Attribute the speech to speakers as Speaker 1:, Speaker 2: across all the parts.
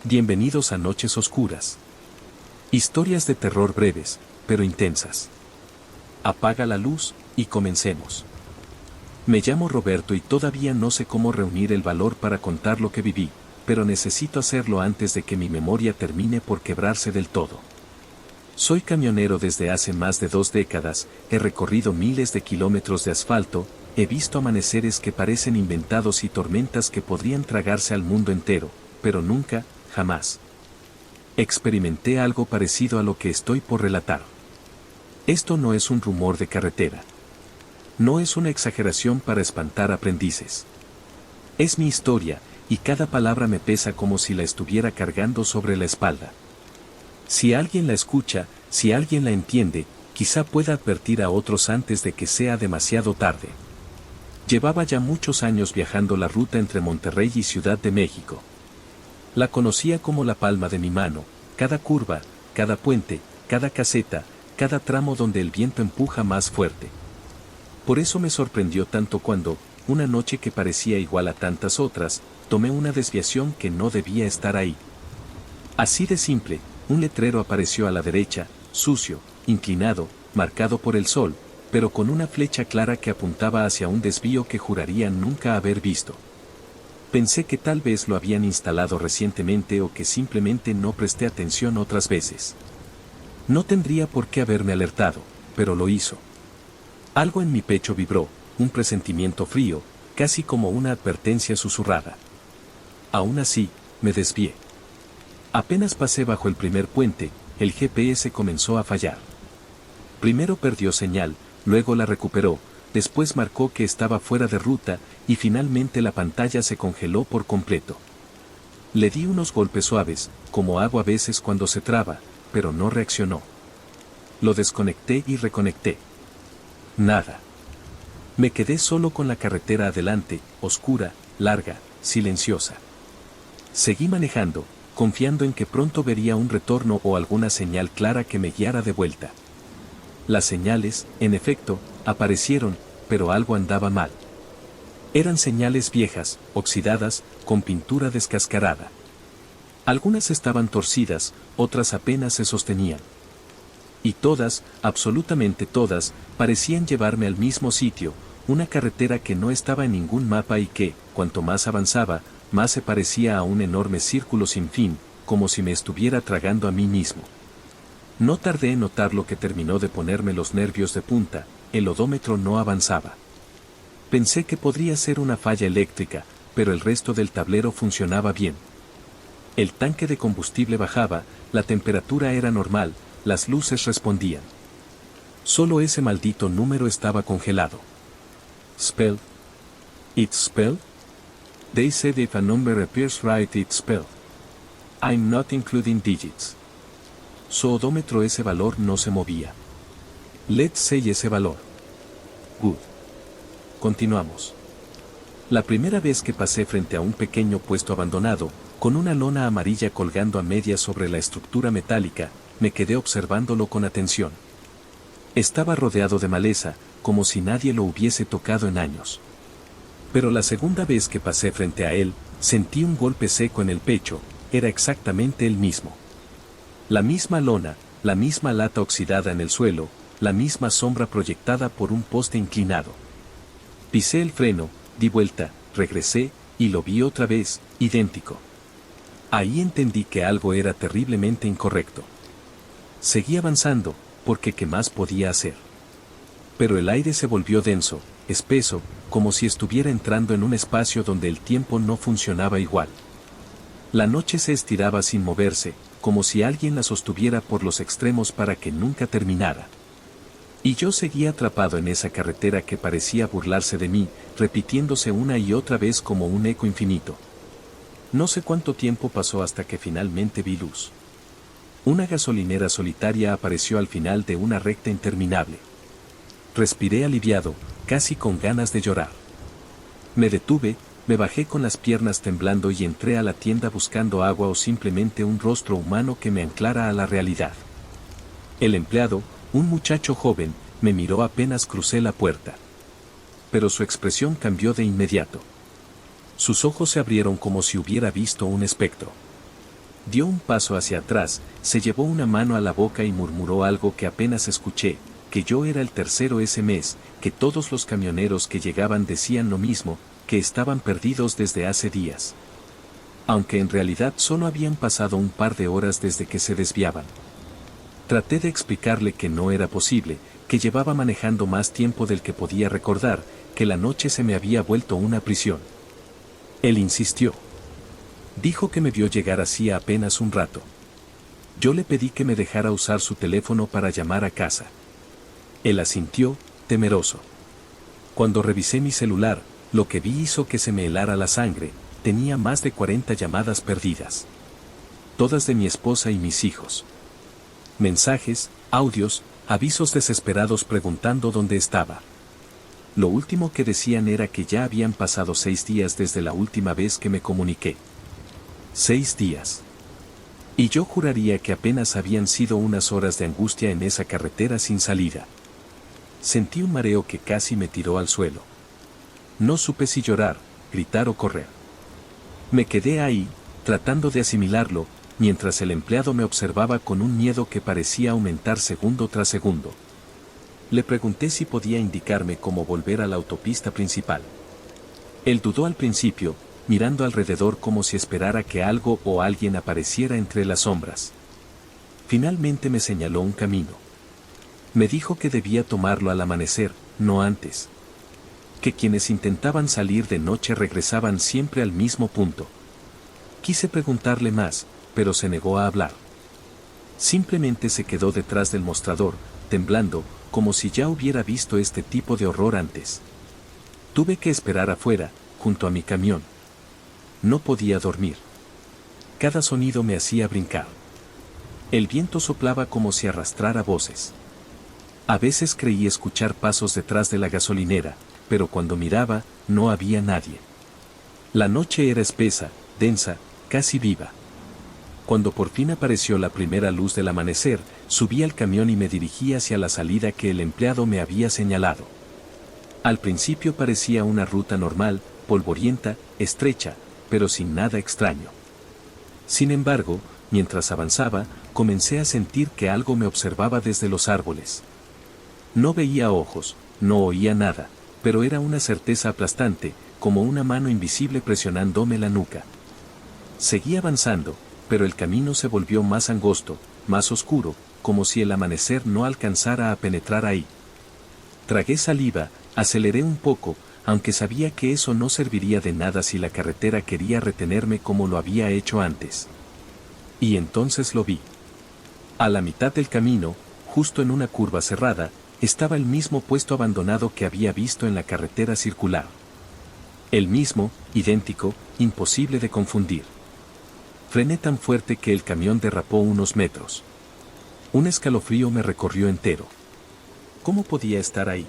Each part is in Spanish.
Speaker 1: Bienvenidos a Noches Oscuras. Historias de terror breves, pero intensas. Apaga la luz, y comencemos. Me llamo Roberto y todavía no sé cómo reunir el valor para contar lo que viví, pero necesito hacerlo antes de que mi memoria termine por quebrarse del todo. Soy camionero desde hace más de 2 décadas, he recorrido miles de kilómetros de asfalto, he visto amaneceres que parecen inventados y tormentas que podrían tragarse al mundo entero, pero nunca, jamás, experimenté algo parecido a lo que estoy por relatar. Esto no es un rumor de carretera. No es una exageración para espantar aprendices. Es mi historia, y cada palabra me pesa como si la estuviera cargando sobre la espalda. Si alguien la escucha, si alguien la entiende, quizá pueda advertir a otros antes de que sea demasiado tarde. Llevaba ya muchos años viajando la ruta entre Monterrey y Ciudad de México. La conocía como la palma de mi mano, cada curva, cada puente, cada caseta, cada tramo donde el viento empuja más fuerte. Por eso me sorprendió tanto cuando, una noche que parecía igual a tantas otras, tomé una desviación que no debía estar ahí. Así de simple, un letrero apareció a la derecha, sucio, inclinado, marcado por el sol, pero con una flecha clara que apuntaba hacia un desvío que juraría nunca haber visto. Pensé que tal vez lo habían instalado recientemente o que simplemente no presté atención otras veces. No tendría por qué haberme alertado, pero lo hizo. Algo en mi pecho vibró, un presentimiento frío, casi como una advertencia susurrada. Aún así, me desvié. Apenas pasé bajo el primer puente, el GPS comenzó a fallar. Primero perdió señal, luego la recuperó, después marcó que estaba fuera de ruta, y finalmente la pantalla se congeló por completo. Le di unos golpes suaves, como hago a veces cuando se traba, pero no reaccionó. Lo desconecté y reconecté. Nada. Me quedé solo con la carretera adelante, oscura, larga, silenciosa. Seguí manejando, confiando en que pronto vería un retorno o alguna señal clara que me guiara de vuelta. Las señales, en efecto, aparecieron, pero algo andaba mal. Eran señales viejas, oxidadas, con pintura descascarada. Algunas estaban torcidas, otras apenas se sostenían. Y todas, absolutamente todas, parecían llevarme al mismo sitio, una carretera que no estaba en ningún mapa y que, cuanto más avanzaba, más se parecía a un enorme círculo sin fin, como si me estuviera tragando a mí mismo. No tardé en notar lo que terminó de ponerme los nervios de punta, el odómetro no avanzaba. Pensé que podría ser una falla eléctrica, pero el resto del tablero funcionaba bien. El tanque de combustible bajaba, la temperatura era normal, las luces respondían. Solo ese maldito número estaba congelado. Spell. It's spell? They said if a number appears right it's spell. I'm not including digits. Su odómetro ese valor no se movía. Let's say ese valor. Good. Continuamos. La primera vez que pasé frente a un pequeño puesto abandonado, con una lona amarilla colgando a medias sobre la estructura metálica, me quedé observándolo con atención. Estaba rodeado de maleza, como si nadie lo hubiese tocado en años. Pero la segunda vez que pasé frente a él, sentí un golpe seco en el pecho, era exactamente el mismo. La misma lona, la misma lata oxidada en el suelo, la misma sombra proyectada por un poste inclinado. Pisé el freno, di vuelta, regresé, y lo vi otra vez, idéntico. Ahí entendí que algo era terriblemente incorrecto. Seguí avanzando, porque ¿qué más podía hacer? Pero el aire se volvió denso, espeso, como si estuviera entrando en un espacio donde el tiempo no funcionaba igual. La noche se estiraba sin moverse, como si alguien la sostuviera por los extremos para que nunca terminara. Y yo seguía atrapado en esa carretera que parecía burlarse de mí, repitiéndose una y otra vez como un eco infinito. No sé cuánto tiempo pasó hasta que finalmente vi luz. Una gasolinera solitaria apareció al final de una recta interminable. Respiré aliviado, casi con ganas de llorar. Me detuve, me bajé con las piernas temblando y entré a la tienda buscando agua o simplemente un rostro humano que me anclara a la realidad. El empleado, un muchacho joven, me miró apenas crucé la puerta. Pero su expresión cambió de inmediato. Sus ojos se abrieron como si hubiera visto un espectro. Dio un paso hacia atrás, se llevó una mano a la boca y murmuró algo que apenas escuché, que yo era el tercero ese mes, que todos los camioneros que llegaban decían lo mismo, que estaban perdidos desde hace días. Aunque en realidad solo habían pasado un par de horas desde que se desviaban. Traté de explicarle que no era posible, que llevaba manejando más tiempo del que podía recordar, que la noche se me había vuelto una prisión. Él insistió. Dijo que me vio llegar hacía apenas un rato. Yo le pedí que me dejara usar su teléfono para llamar a casa. Él asintió, temeroso. Cuando revisé mi celular, lo que vi hizo que se me helara la sangre. Tenía más de 40 llamadas perdidas. Todas de mi esposa y mis hijos. Mensajes, audios, avisos desesperados preguntando dónde estaba. Lo último que decían era que ya habían pasado 6 días desde la última vez que me comuniqué. 6 días. Y yo juraría que apenas habían sido unas horas de angustia en esa carretera sin salida. Sentí un mareo que casi me tiró al suelo. No supe si llorar, gritar o correr. Me quedé ahí, tratando de asimilarlo, mientras el empleado me observaba con un miedo que parecía aumentar segundo tras segundo. Le pregunté si podía indicarme cómo volver a la autopista principal. Él dudó al principio, mirando alrededor como si esperara que algo o alguien apareciera entre las sombras. Finalmente me señaló un camino. Me dijo que debía tomarlo al amanecer, no antes. Que quienes intentaban salir de noche regresaban siempre al mismo punto. Quise preguntarle más, pero se negó a hablar. Simplemente se quedó detrás del mostrador, temblando, como si ya hubiera visto este tipo de horror antes. Tuve que esperar afuera, junto a mi camión. No podía dormir. Cada sonido me hacía brincar. El viento soplaba como si arrastrara voces. A veces creí escuchar pasos detrás de la gasolinera, pero cuando miraba, no había nadie. La noche era espesa, densa, casi viva. Cuando por fin apareció la primera luz del amanecer, subí al camión y me dirigí hacia la salida que el empleado me había señalado. Al principio parecía una ruta normal, polvorienta, estrecha, pero sin nada extraño. Sin embargo, mientras avanzaba, comencé a sentir que algo me observaba desde los árboles. No veía ojos, no oía nada, pero era una certeza aplastante, como una mano invisible presionándome la nuca. Seguí avanzando, pero el camino se volvió más angosto, más oscuro, como si el amanecer no alcanzara a penetrar ahí. Tragué saliva, aceleré un poco, aunque sabía que eso no serviría de nada si la carretera quería retenerme como lo había hecho antes. Y entonces lo vi. A la mitad del camino, justo en una curva cerrada, estaba el mismo puesto abandonado que había visto en la carretera circular. El mismo, idéntico, imposible de confundir. Frené tan fuerte que el camión derrapó unos metros. Un escalofrío me recorrió entero. ¿Cómo podía estar ahí?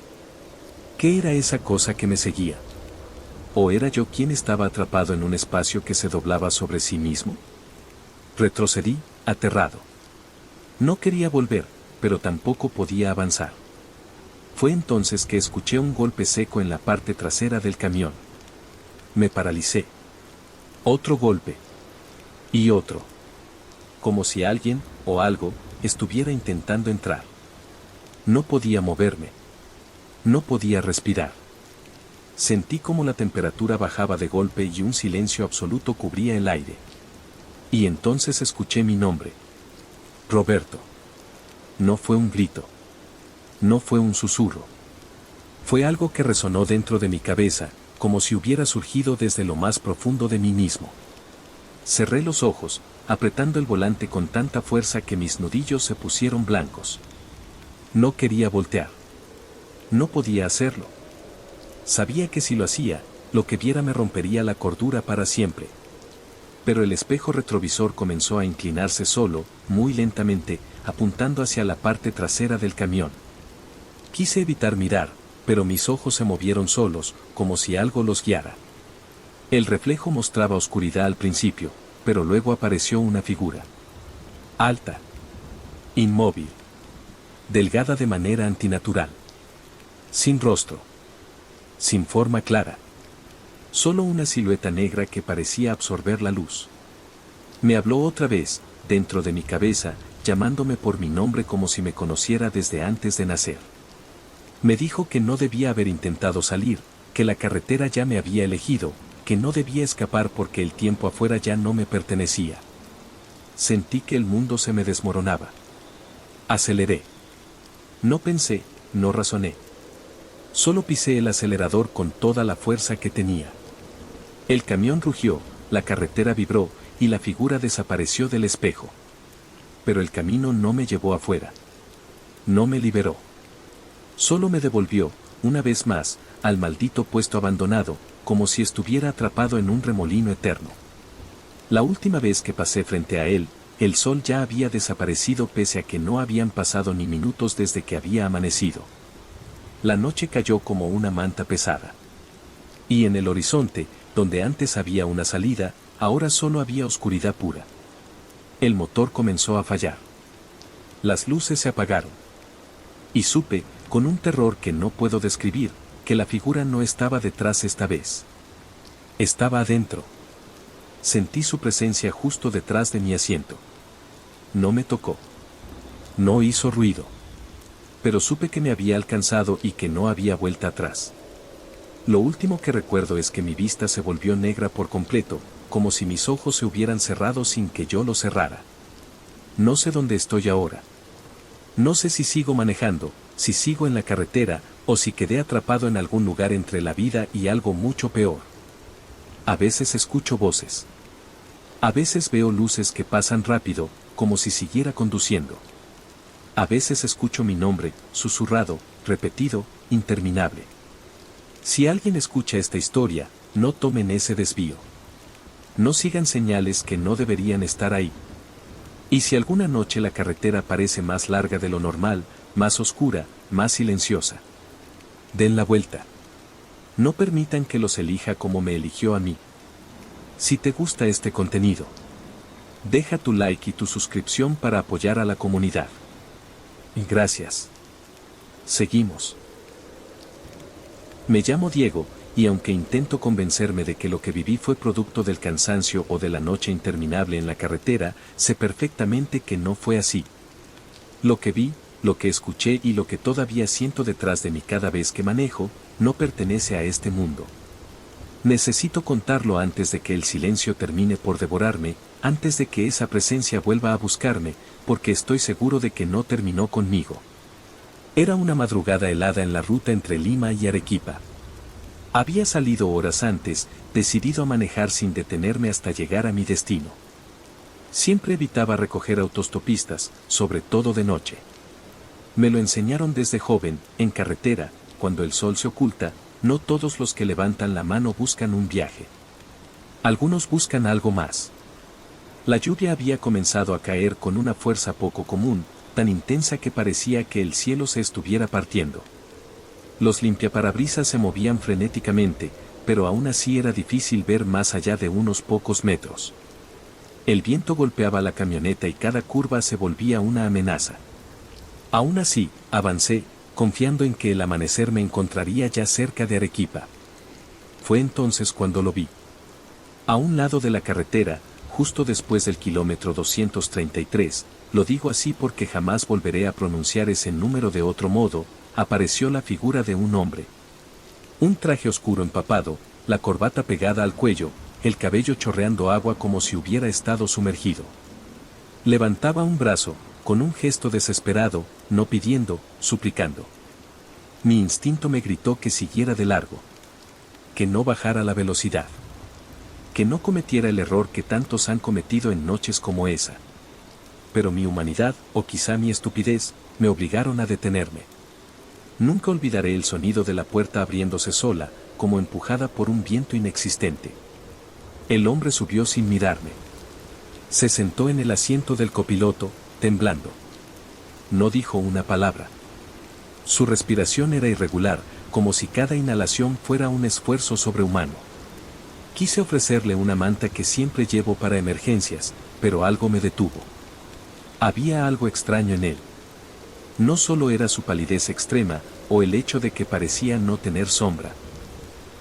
Speaker 1: ¿Qué era esa cosa que me seguía? ¿O era yo quien estaba atrapado en un espacio que se doblaba sobre sí mismo? Retrocedí, aterrado. No quería volver, pero tampoco podía avanzar. Fue entonces que escuché un golpe seco en la parte trasera del camión. Me paralicé. Otro golpe. Y otro. Como si alguien, o algo, estuviera intentando entrar. No podía moverme. No podía respirar. Sentí como la temperatura bajaba de golpe y un silencio absoluto cubría el aire. Y entonces escuché mi nombre. Roberto. No fue un grito. No fue un susurro. Fue algo que resonó dentro de mi cabeza, como si hubiera surgido desde lo más profundo de mí mismo. Cerré los ojos, apretando el volante con tanta fuerza que mis nudillos se pusieron blancos. No quería voltear. No podía hacerlo. Sabía que si lo hacía, lo que viera me rompería la cordura para siempre. Pero el espejo retrovisor comenzó a inclinarse solo, muy lentamente, apuntando hacia la parte trasera del camión. Quise evitar mirar, pero mis ojos se movieron solos, como si algo los guiara. El reflejo mostraba oscuridad al principio, pero luego apareció una figura. Alta. Inmóvil. Delgada de manera antinatural. Sin rostro. Sin forma clara. Solo una silueta negra que parecía absorber la luz. Me habló otra vez, dentro de mi cabeza, llamándome por mi nombre como si me conociera desde antes de nacer. Me dijo que no debía haber intentado salir, que la carretera ya me había elegido, que no debía escapar porque el tiempo afuera ya no me pertenecía. Sentí que el mundo se me desmoronaba. Aceleré. No pensé, no razoné. Solo pisé el acelerador con toda la fuerza que tenía. El camión rugió, la carretera vibró, y la figura desapareció del espejo. Pero el camino no me llevó afuera. No me liberó. Solo me devolvió, una vez más, al maldito puesto abandonado, como si estuviera atrapado en un remolino eterno. La última vez que pasé frente a él, el sol ya había desaparecido pese a que no habían pasado ni minutos desde que había amanecido. La noche cayó como una manta pesada. Y en el horizonte, donde antes había una salida, ahora solo había oscuridad pura. El motor comenzó a fallar. Las luces se apagaron. Y supe, con un terror que no puedo describir, que la figura no estaba detrás esta vez. Estaba adentro. Sentí su presencia justo detrás de mi asiento. No me tocó. No hizo ruido. Pero supe que me había alcanzado y que no había vuelta atrás. Lo último que recuerdo es que mi vista se volvió negra por completo, como si mis ojos se hubieran cerrado sin que yo los cerrara. No sé dónde estoy ahora. No sé si sigo manejando, si sigo en la carretera, o si quedé atrapado en algún lugar entre la vida y algo mucho peor. A veces escucho voces. A veces veo luces que pasan rápido, como si siguiera conduciendo. A veces escucho mi nombre, susurrado, repetido, interminable. Si alguien escucha esta historia, no tomen ese desvío. No sigan señales que no deberían estar ahí. Y si alguna noche la carretera parece más larga de lo normal, más oscura, más silenciosa, den la vuelta. No permitan que los elija como me eligió a mí. Si te gusta este contenido, deja tu like y tu suscripción para apoyar a la comunidad. Gracias. Seguimos. Me llamo Diego, y aunque intento convencerme de que lo que viví fue producto del cansancio o de la noche interminable en la carretera, sé perfectamente que no fue así. Lo que vi, lo que escuché y lo que todavía siento detrás de mí cada vez que manejo, no pertenece a este mundo. Necesito contarlo antes de que el silencio termine por devorarme, antes de que esa presencia vuelva a buscarme, porque estoy seguro de que no terminó conmigo. Era una madrugada helada en la ruta entre Lima y Arequipa. Había salido horas antes, decidido a manejar sin detenerme hasta llegar a mi destino. Siempre evitaba recoger autostopistas, sobre todo de noche. Me lo enseñaron desde joven, en carretera, cuando el sol se oculta, no todos los que levantan la mano buscan un viaje. Algunos buscan algo más. La lluvia había comenzado a caer con una fuerza poco común, tan intensa que parecía que el cielo se estuviera partiendo. Los limpiaparabrisas se movían frenéticamente, pero aún así era difícil ver más allá de unos pocos metros. El viento golpeaba la camioneta y cada curva se volvía una amenaza. Aún así, avancé, confiando en que el amanecer me encontraría ya cerca de Arequipa. Fue entonces cuando lo vi. A un lado de la carretera, justo después del kilómetro 233, lo digo así porque jamás volveré a pronunciar ese número de otro modo, apareció la figura de un hombre. Un traje oscuro empapado, la corbata pegada al cuello, el cabello chorreando agua como si hubiera estado sumergido. Levantaba un brazo, con un gesto desesperado, no pidiendo, suplicando. Mi instinto me gritó que siguiera de largo. Que no bajara la velocidad. Que no cometiera el error que tantos han cometido en noches como esa. Pero mi humanidad, o quizá mi estupidez, me obligaron a detenerme. Nunca olvidaré el sonido de la puerta abriéndose sola, como empujada por un viento inexistente. El hombre subió sin mirarme. Se sentó en el asiento del copiloto, temblando. No dijo una palabra. Su respiración era irregular, como si cada inhalación fuera un esfuerzo sobrehumano. Quise ofrecerle una manta que siempre llevo para emergencias, pero algo me detuvo. Había algo extraño en él. No solo era su palidez extrema, o el hecho de que parecía no tener sombra.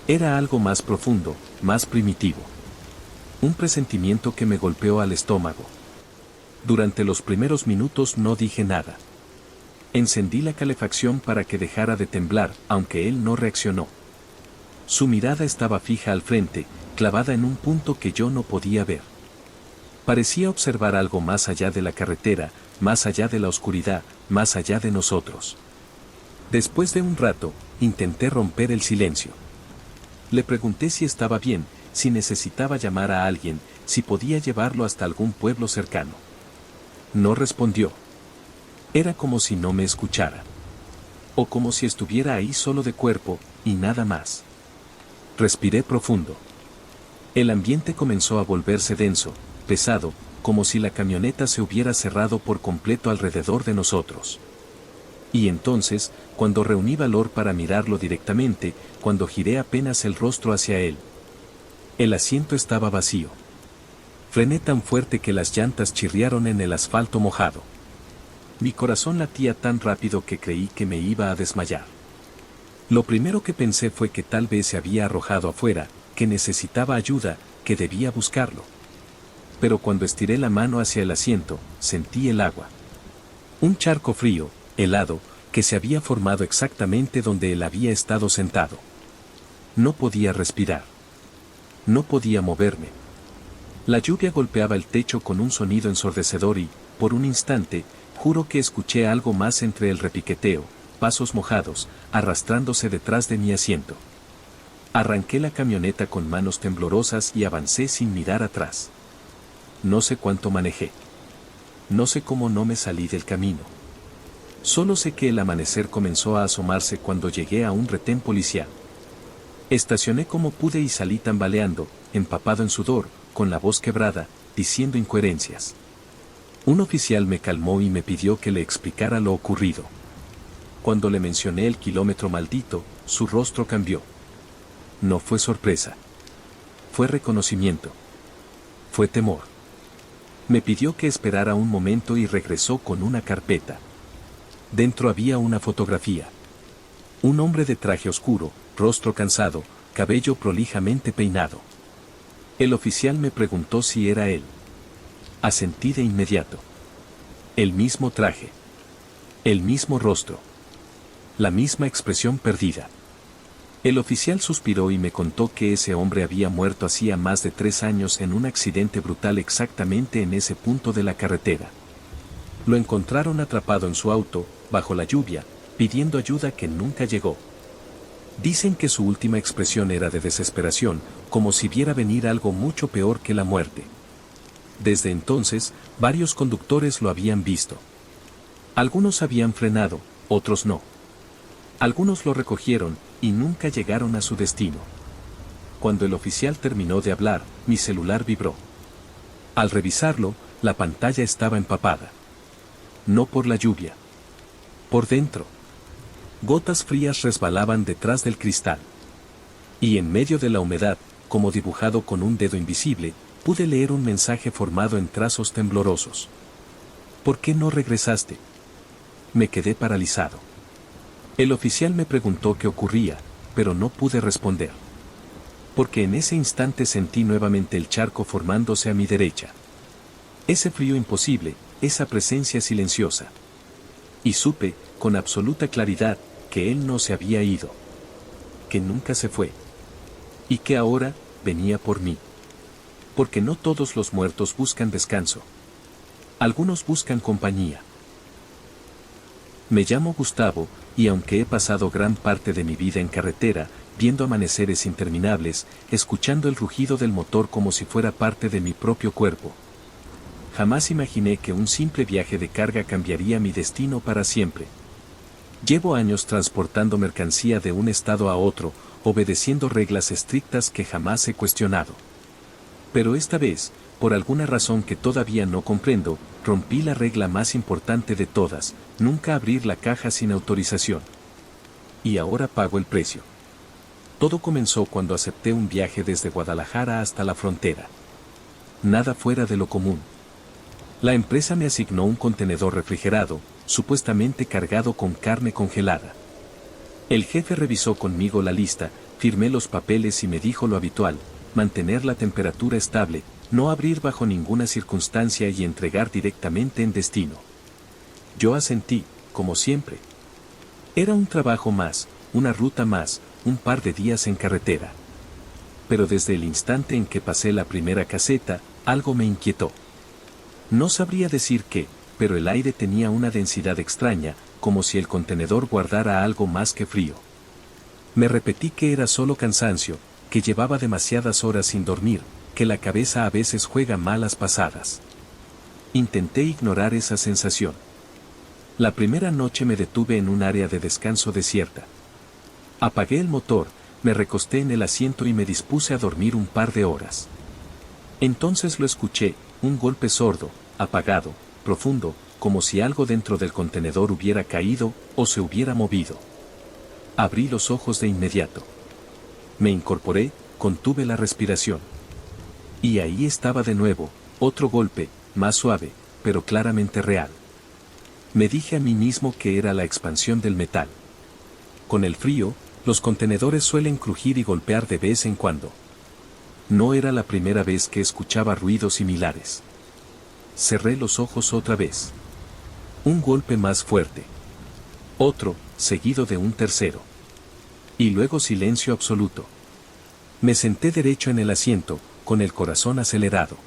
Speaker 1: Era algo más profundo, más primitivo. Un presentimiento que me golpeó al estómago. Durante los primeros minutos no dije nada. Encendí la calefacción para que dejara de temblar, aunque él no reaccionó. Su mirada estaba fija al frente, clavada en un punto que yo no podía ver. Parecía observar algo más allá de la carretera, más allá de la oscuridad, más allá de nosotros. Después de un rato, intenté romper el silencio. Le pregunté si estaba bien, si necesitaba llamar a alguien, si podía llevarlo hasta algún pueblo cercano. No respondió. Era como si no me escuchara. O como si estuviera ahí solo de cuerpo, y nada más. Respiré profundo. El ambiente comenzó a volverse denso, pesado, como si la camioneta se hubiera cerrado por completo alrededor de nosotros. Y entonces, cuando reuní valor para mirarlo directamente, cuando giré apenas el rostro hacia él. El asiento estaba vacío. Frené tan fuerte que las llantas chirriaron en el asfalto mojado. Mi corazón latía tan rápido que creí que me iba a desmayar. Lo primero que pensé fue que tal vez se había arrojado afuera, que necesitaba ayuda, que debía buscarlo. Pero cuando estiré la mano hacia el asiento, sentí el agua. Un charco frío, helado, que se había formado exactamente donde él había estado sentado. No podía respirar. No podía moverme. La lluvia golpeaba el techo con un sonido ensordecedor y, por un instante, juro que escuché algo más entre el repiqueteo, pasos mojados, arrastrándose detrás de mi asiento. Arranqué la camioneta con manos temblorosas y avancé sin mirar atrás. No sé cuánto manejé. No sé cómo no me salí del camino. Solo sé que el amanecer comenzó a asomarse cuando llegué a un retén policial. Estacioné como pude y salí tambaleando, empapado en sudor, con la voz quebrada, diciendo incoherencias. Un oficial me calmó y me pidió que le explicara lo ocurrido. Cuando le mencioné el kilómetro maldito, su rostro cambió. No fue sorpresa. Fue reconocimiento. Fue temor. Me pidió que esperara un momento y regresó con una carpeta. Dentro había una fotografía. Un hombre de traje oscuro, rostro cansado, cabello prolijamente peinado. El oficial me preguntó si era él. Asentí de inmediato. El mismo traje. El mismo rostro. La misma expresión perdida. El oficial suspiró y me contó que ese hombre había muerto hacía más de 3 años en un accidente brutal exactamente en ese punto de la carretera. Lo encontraron atrapado en su auto, bajo la lluvia, pidiendo ayuda que nunca llegó. Dicen que su última expresión era de desesperación, como si viera venir algo mucho peor que la muerte. Desde entonces, varios conductores lo habían visto. Algunos habían frenado, otros no. Algunos lo recogieron, y nunca llegaron a su destino. Cuando el oficial terminó de hablar, mi celular vibró. Al revisarlo, la pantalla estaba empapada. No por la lluvia. Por dentro. Gotas frías resbalaban detrás del cristal. Y en medio de la humedad, como dibujado con un dedo invisible, pude leer un mensaje formado en trazos temblorosos. ¿Por qué no regresaste? Me quedé paralizado. El oficial me preguntó qué ocurría, pero no pude responder. Porque en ese instante sentí nuevamente el charco formándose a mi derecha. Ese frío imposible, esa presencia silenciosa. Y supe, con absoluta claridad, que él no se había ido. Que nunca se fue. Y que ahora, venía por mí. Porque no todos los muertos buscan descanso. Algunos buscan compañía. Me llamo Gustavo, y aunque he pasado gran parte de mi vida en carretera, viendo amaneceres interminables, escuchando el rugido del motor como si fuera parte de mi propio cuerpo, jamás imaginé que un simple viaje de carga cambiaría mi destino para siempre. Llevo años transportando mercancía de un estado a otro, obedeciendo reglas estrictas que jamás he cuestionado. Pero esta vez, por alguna razón que todavía no comprendo, rompí la regla más importante de todas, nunca abrir la caja sin autorización. Y ahora pago el precio. Todo comenzó cuando acepté un viaje desde Guadalajara hasta la frontera. Nada fuera de lo común. La empresa me asignó un contenedor refrigerado, supuestamente cargado con carne congelada. El jefe revisó conmigo la lista, firmé los papeles y me dijo lo habitual: mantener la temperatura estable, no abrir bajo ninguna circunstancia y entregar directamente en destino. Yo asentí, como siempre. Era un trabajo más, una ruta más, un par de días en carretera. Pero desde el instante en que pasé la primera caseta, algo me inquietó. No sabría decir qué, pero el aire tenía una densidad extraña, como si el contenedor guardara algo más que frío. Me repetí que era solo cansancio, que llevaba demasiadas horas sin dormir, que la cabeza a veces juega malas pasadas. Intenté ignorar esa sensación. La primera noche me detuve en un área de descanso desierta. Apagué el motor, me recosté en el asiento y me dispuse a dormir un par de horas. Entonces lo escuché, un golpe sordo, apagado, profundo, como si algo dentro del contenedor hubiera caído o se hubiera movido. Abrí los ojos de inmediato. Me incorporé, contuve la respiración. Y ahí estaba de nuevo, otro golpe, más suave, pero claramente real. Me dije a mí mismo que era la expansión del metal. Con el frío, los contenedores suelen crujir y golpear de vez en cuando. No era la primera vez que escuchaba ruidos similares. Cerré los ojos otra vez. Un golpe más fuerte. Otro, seguido de un tercero. Y luego silencio absoluto. Me senté derecho en el asiento, con el corazón acelerado.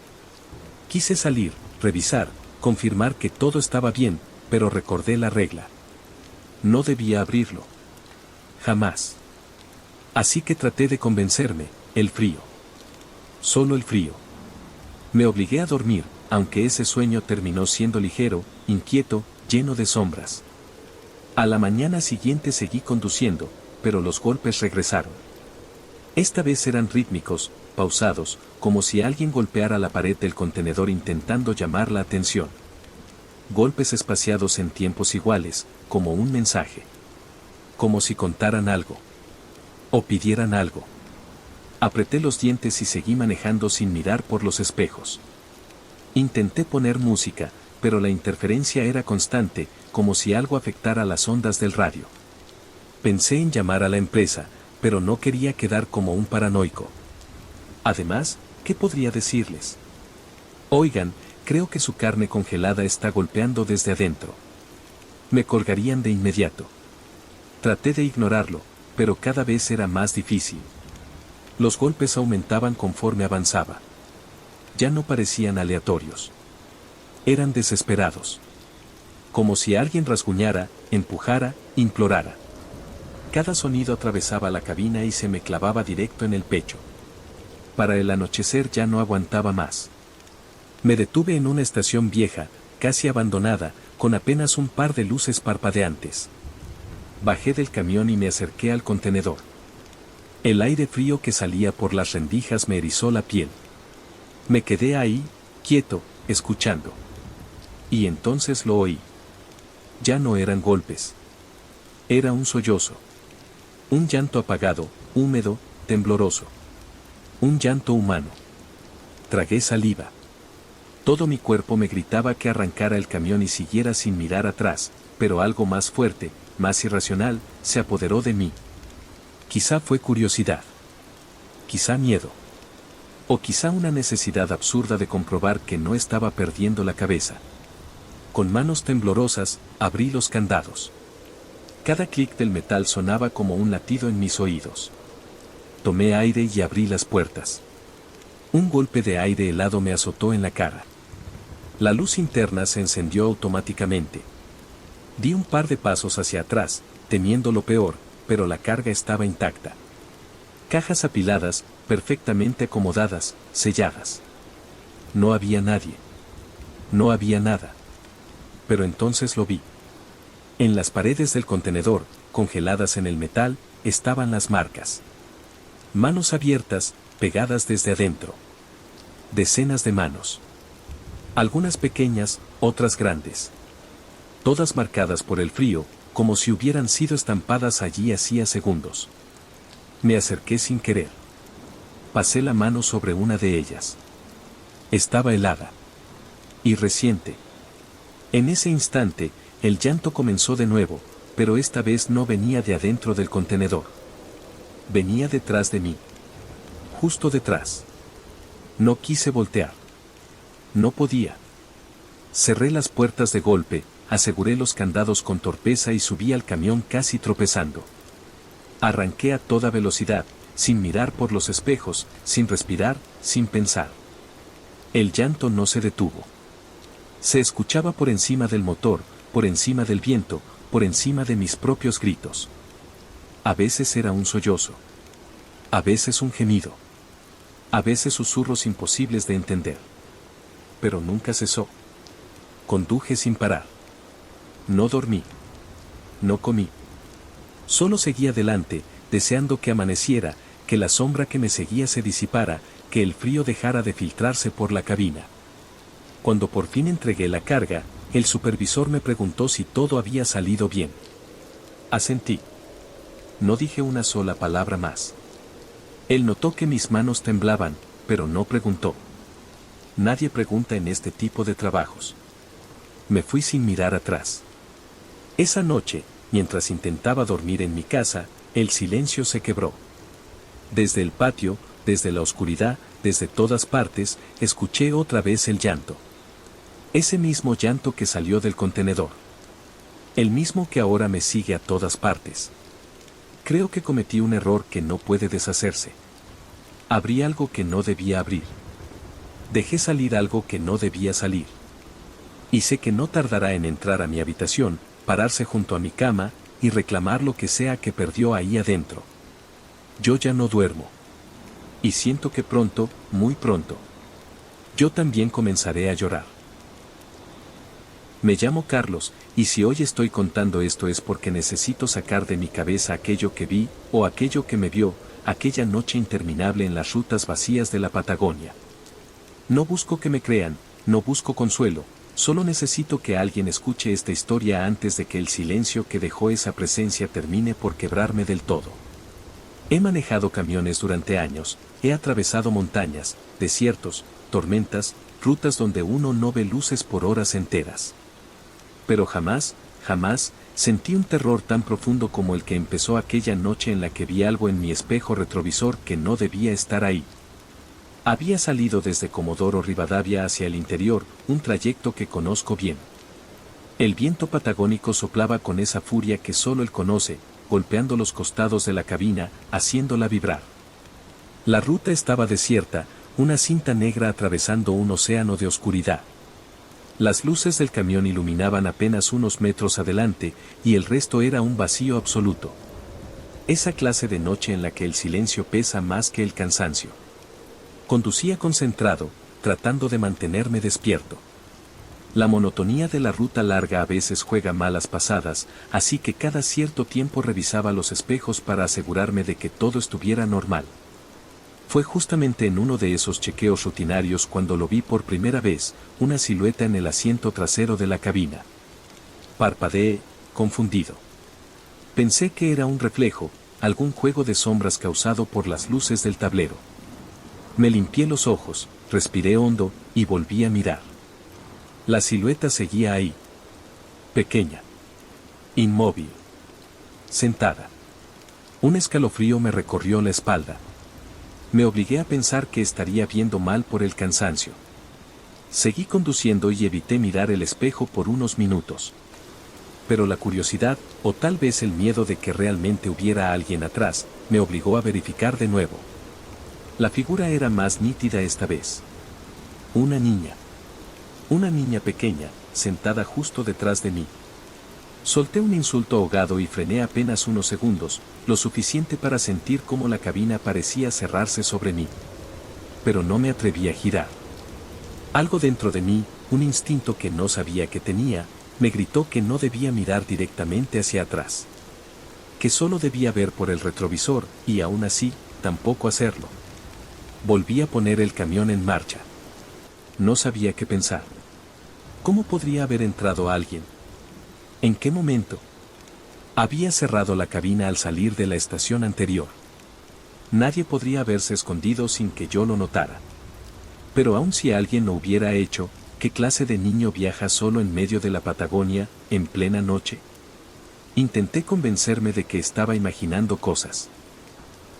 Speaker 1: Quise salir, revisar, confirmar que todo estaba bien, pero recordé la regla. No debía abrirlo. Jamás. Así que traté de convencerme, el frío. Solo el frío. Me obligué a dormir, aunque ese sueño terminó siendo ligero, inquieto, lleno de sombras. A la mañana siguiente seguí conduciendo, pero los golpes regresaron. Esta vez eran rítmicos, pausados, como si alguien golpeara la pared del contenedor intentando llamar la atención. Golpes espaciados en tiempos iguales, como un mensaje. Como si contaran algo. O pidieran algo. Apreté los dientes y seguí manejando sin mirar por los espejos. Intenté poner música, pero la interferencia era constante, como si algo afectara las ondas del radio. Pensé en llamar a la empresa, pero no quería quedar como un paranoico. Además, ¿qué podría decirles? Oigan, creo que su carne congelada está golpeando desde adentro. Me colgarían de inmediato. Traté de ignorarlo, pero cada vez era más difícil. Los golpes aumentaban conforme avanzaba. Ya no parecían aleatorios. Eran desesperados. Como si alguien rasguñara, empujara, implorara. Cada sonido atravesaba la cabina y se me clavaba directo en el pecho. Para el anochecer ya no aguantaba más. Me detuve en una estación vieja, casi abandonada, con apenas un par de luces parpadeantes. Bajé del camión y me acerqué al contenedor. El aire frío que salía por las rendijas me erizó la piel. Me quedé ahí, quieto, escuchando. Y entonces lo oí. Ya no eran golpes. Era un sollozo. Un llanto apagado, húmedo, tembloroso. Un llanto humano. Tragué saliva. Todo mi cuerpo me gritaba que arrancara el camión y siguiera sin mirar atrás, pero algo más fuerte, más irracional, se apoderó de mí. Quizá fue curiosidad. Quizá miedo. O quizá una necesidad absurda de comprobar que no estaba perdiendo la cabeza. Con manos temblorosas, abrí los candados. Cada clic del metal sonaba como un latido en mis oídos. Tomé aire y abrí las puertas. Un golpe de aire helado me azotó en la cara. La luz interna se encendió automáticamente. Di un par de pasos hacia atrás, temiendo lo peor, pero la carga estaba intacta. Cajas apiladas, perfectamente acomodadas, selladas. No había nadie. No había nada. Pero entonces lo vi. En las paredes del contenedor, congeladas en el metal, estaban las marcas. Manos abiertas, pegadas desde adentro. Decenas de manos. Algunas pequeñas, otras grandes. Todas marcadas por el frío, como si hubieran sido estampadas allí hacía segundos. Me acerqué sin querer. Pasé la mano sobre una de ellas. Estaba helada. Y reciente. En ese instante, el llanto comenzó de nuevo, pero esta vez no venía de adentro del contenedor. Venía detrás de mí. justo detrás. No quise voltear. No podía. Cerré las puertas de golpe, aseguré los candados con torpeza y subí al camión casi tropezando. Arranqué a toda velocidad, sin mirar por los espejos, sin respirar, sin pensar. El llanto no se detuvo. Se escuchaba por encima del motor, por encima del viento, por encima de mis propios gritos. A veces era un sollozo. A veces un gemido. A veces susurros imposibles de entender. Pero nunca cesó. Conduje sin parar. No dormí. No comí. Solo seguí adelante, deseando que amaneciera, que la sombra que me seguía se disipara, que el frío dejara de filtrarse por la cabina. Cuando por fin entregué la carga, el supervisor me preguntó si todo había salido bien. Asentí. No dije una sola palabra más. Él notó que mis manos temblaban, pero no preguntó. Nadie pregunta en este tipo de trabajos. Me fui sin mirar atrás. Esa noche, mientras intentaba dormir en mi casa, el silencio se quebró. Desde el patio, desde la oscuridad, desde todas partes, escuché otra vez el llanto. Ese mismo llanto que salió del contenedor. El mismo que ahora me sigue a todas partes. Creo que cometí un error que no puede deshacerse. Abrí algo que no debía abrir. Dejé salir algo que no debía salir. Y sé que no tardará en entrar a mi habitación, pararse junto a mi cama, y reclamar lo que sea que perdió ahí adentro. Yo ya no duermo. Y siento que pronto, muy pronto, yo también comenzaré a llorar. Me llamo Carlos, y si hoy estoy contando esto es porque necesito sacar de mi cabeza aquello que vi, o aquello que me vio, aquella noche interminable en las rutas vacías de la Patagonia. No busco que me crean, no busco consuelo, solo necesito que alguien escuche esta historia antes de que el silencio que dejó esa presencia termine por quebrarme del todo. He manejado camiones durante años, he atravesado montañas, desiertos, tormentas, rutas donde uno no ve luces por horas enteras. Pero jamás, jamás, sentí un terror tan profundo como el que empezó aquella noche en la que vi algo en mi espejo retrovisor que no debía estar ahí. Había salido desde Comodoro Rivadavia hacia el interior, un trayecto que conozco bien. El viento patagónico soplaba con esa furia que solo él conoce, golpeando los costados de la cabina, haciéndola vibrar. La ruta estaba desierta, una cinta negra atravesando un océano de oscuridad. Las luces del camión iluminaban apenas unos metros adelante, y el resto era un vacío absoluto. Esa clase de noche en la que el silencio pesa más que el cansancio. Conducía concentrado, tratando de mantenerme despierto. La monotonía de la ruta larga a veces juega malas pasadas, así que cada cierto tiempo revisaba los espejos para asegurarme de que todo estuviera normal. Fue justamente en uno de esos chequeos rutinarios cuando lo vi por primera vez, una silueta en el asiento trasero de la cabina. Parpadeé, confundido. Pensé que era un reflejo, algún juego de sombras causado por las luces del tablero. Me limpié los ojos, respiré hondo, y volví a mirar. La silueta seguía ahí. Pequeña. Inmóvil. Sentada. Un escalofrío me recorrió la espalda. Me obligué a pensar que estaría viendo mal por el cansancio. Seguí conduciendo y evité mirar el espejo por unos minutos. Pero la curiosidad, o tal vez el miedo de que realmente hubiera alguien atrás, me obligó a verificar de nuevo. La figura era más nítida esta vez. Una niña. Una niña pequeña, sentada justo detrás de mí. Solté un insulto ahogado y frené apenas unos segundos, lo suficiente para sentir cómo la cabina parecía cerrarse sobre mí. Pero no me atreví a girar. Algo dentro de mí, un instinto que no sabía que tenía, me gritó que no debía mirar directamente hacia atrás. Que solo debía ver por el retrovisor, y aún así, tampoco hacerlo. Volví a poner el camión en marcha. No sabía qué pensar. ¿Cómo podría haber entrado alguien? ¿En qué momento? Había cerrado la cabina al salir de la estación anterior. Nadie podría haberse escondido sin que yo lo notara. Pero aun si alguien lo hubiera hecho, ¿qué clase de niño viaja solo en medio de la Patagonia, en plena noche? Intenté convencerme de que estaba imaginando cosas.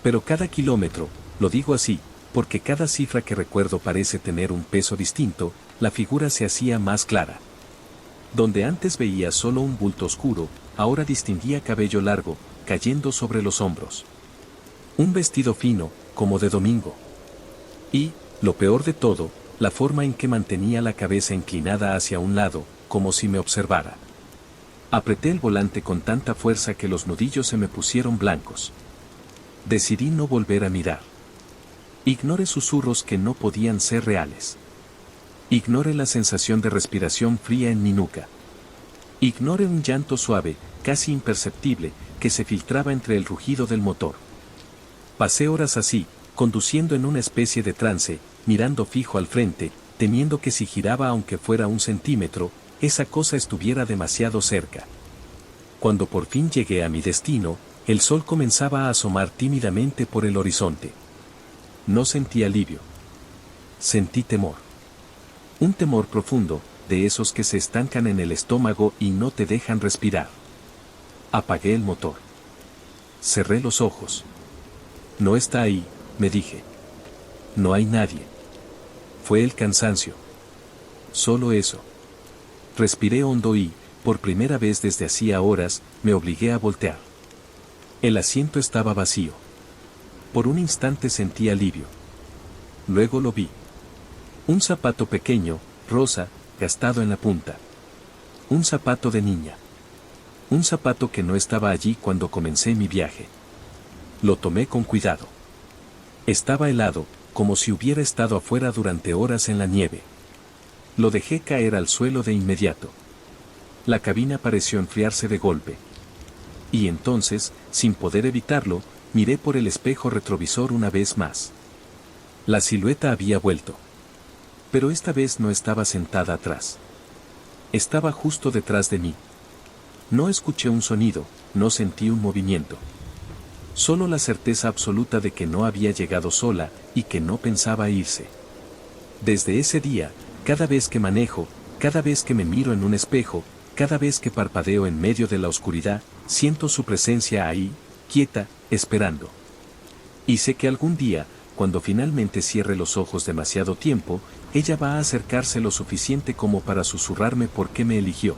Speaker 1: Pero cada kilómetro, lo digo así, porque cada cifra que recuerdo parece tener un peso distinto, la figura se hacía más clara. Donde antes veía solo un bulto oscuro, ahora distinguía cabello largo, cayendo sobre los hombros. Un vestido fino, como de domingo. Y, lo peor de todo, la forma en que mantenía la cabeza inclinada hacia un lado, como si me observara. Apreté el volante con tanta fuerza que los nudillos se me pusieron blancos. Decidí no volver a mirar. Ignoré susurros que no podían ser reales. Ignoré la sensación de respiración fría en mi nuca. Ignoré un llanto suave, casi imperceptible, que se filtraba entre el rugido del motor. Pasé horas así, conduciendo en una especie de trance, mirando fijo al frente, temiendo que si giraba aunque fuera un centímetro, esa cosa estuviera demasiado cerca. Cuando por fin llegué a mi destino, el sol comenzaba a asomar tímidamente por el horizonte. No sentí alivio. Sentí temor. Un temor profundo, de esos que se estancan en el estómago y no te dejan respirar. Apagué el motor. Cerré los ojos. No está ahí, me dije. No hay nadie. Fue el cansancio. Solo eso. Respiré hondo y, por primera vez desde hacía horas, me obligué a voltear. El asiento estaba vacío. Por un instante sentí alivio. Luego lo vi. Un zapato pequeño, rosa, gastado en la punta. Un zapato de niña. Un zapato que no estaba allí cuando comencé mi viaje. Lo tomé con cuidado. Estaba helado, como si hubiera estado afuera durante horas en la nieve. Lo dejé caer al suelo de inmediato. La cabina pareció enfriarse de golpe. Y entonces, sin poder evitarlo, miré por el espejo retrovisor una vez más. La silueta había vuelto. Pero esta vez no estaba sentada atrás. Estaba justo detrás de mí. No escuché un sonido, no sentí un movimiento. Solo la certeza absoluta de que no había llegado sola y que no pensaba irse. Desde ese día, cada vez que manejo, cada vez que me miro en un espejo, cada vez que parpadeo en medio de la oscuridad, siento su presencia ahí, quieta, esperando. Y sé que algún día, cuando finalmente cierre los ojos demasiado tiempo, ella va a acercarse lo suficiente como para susurrarme por qué me eligió.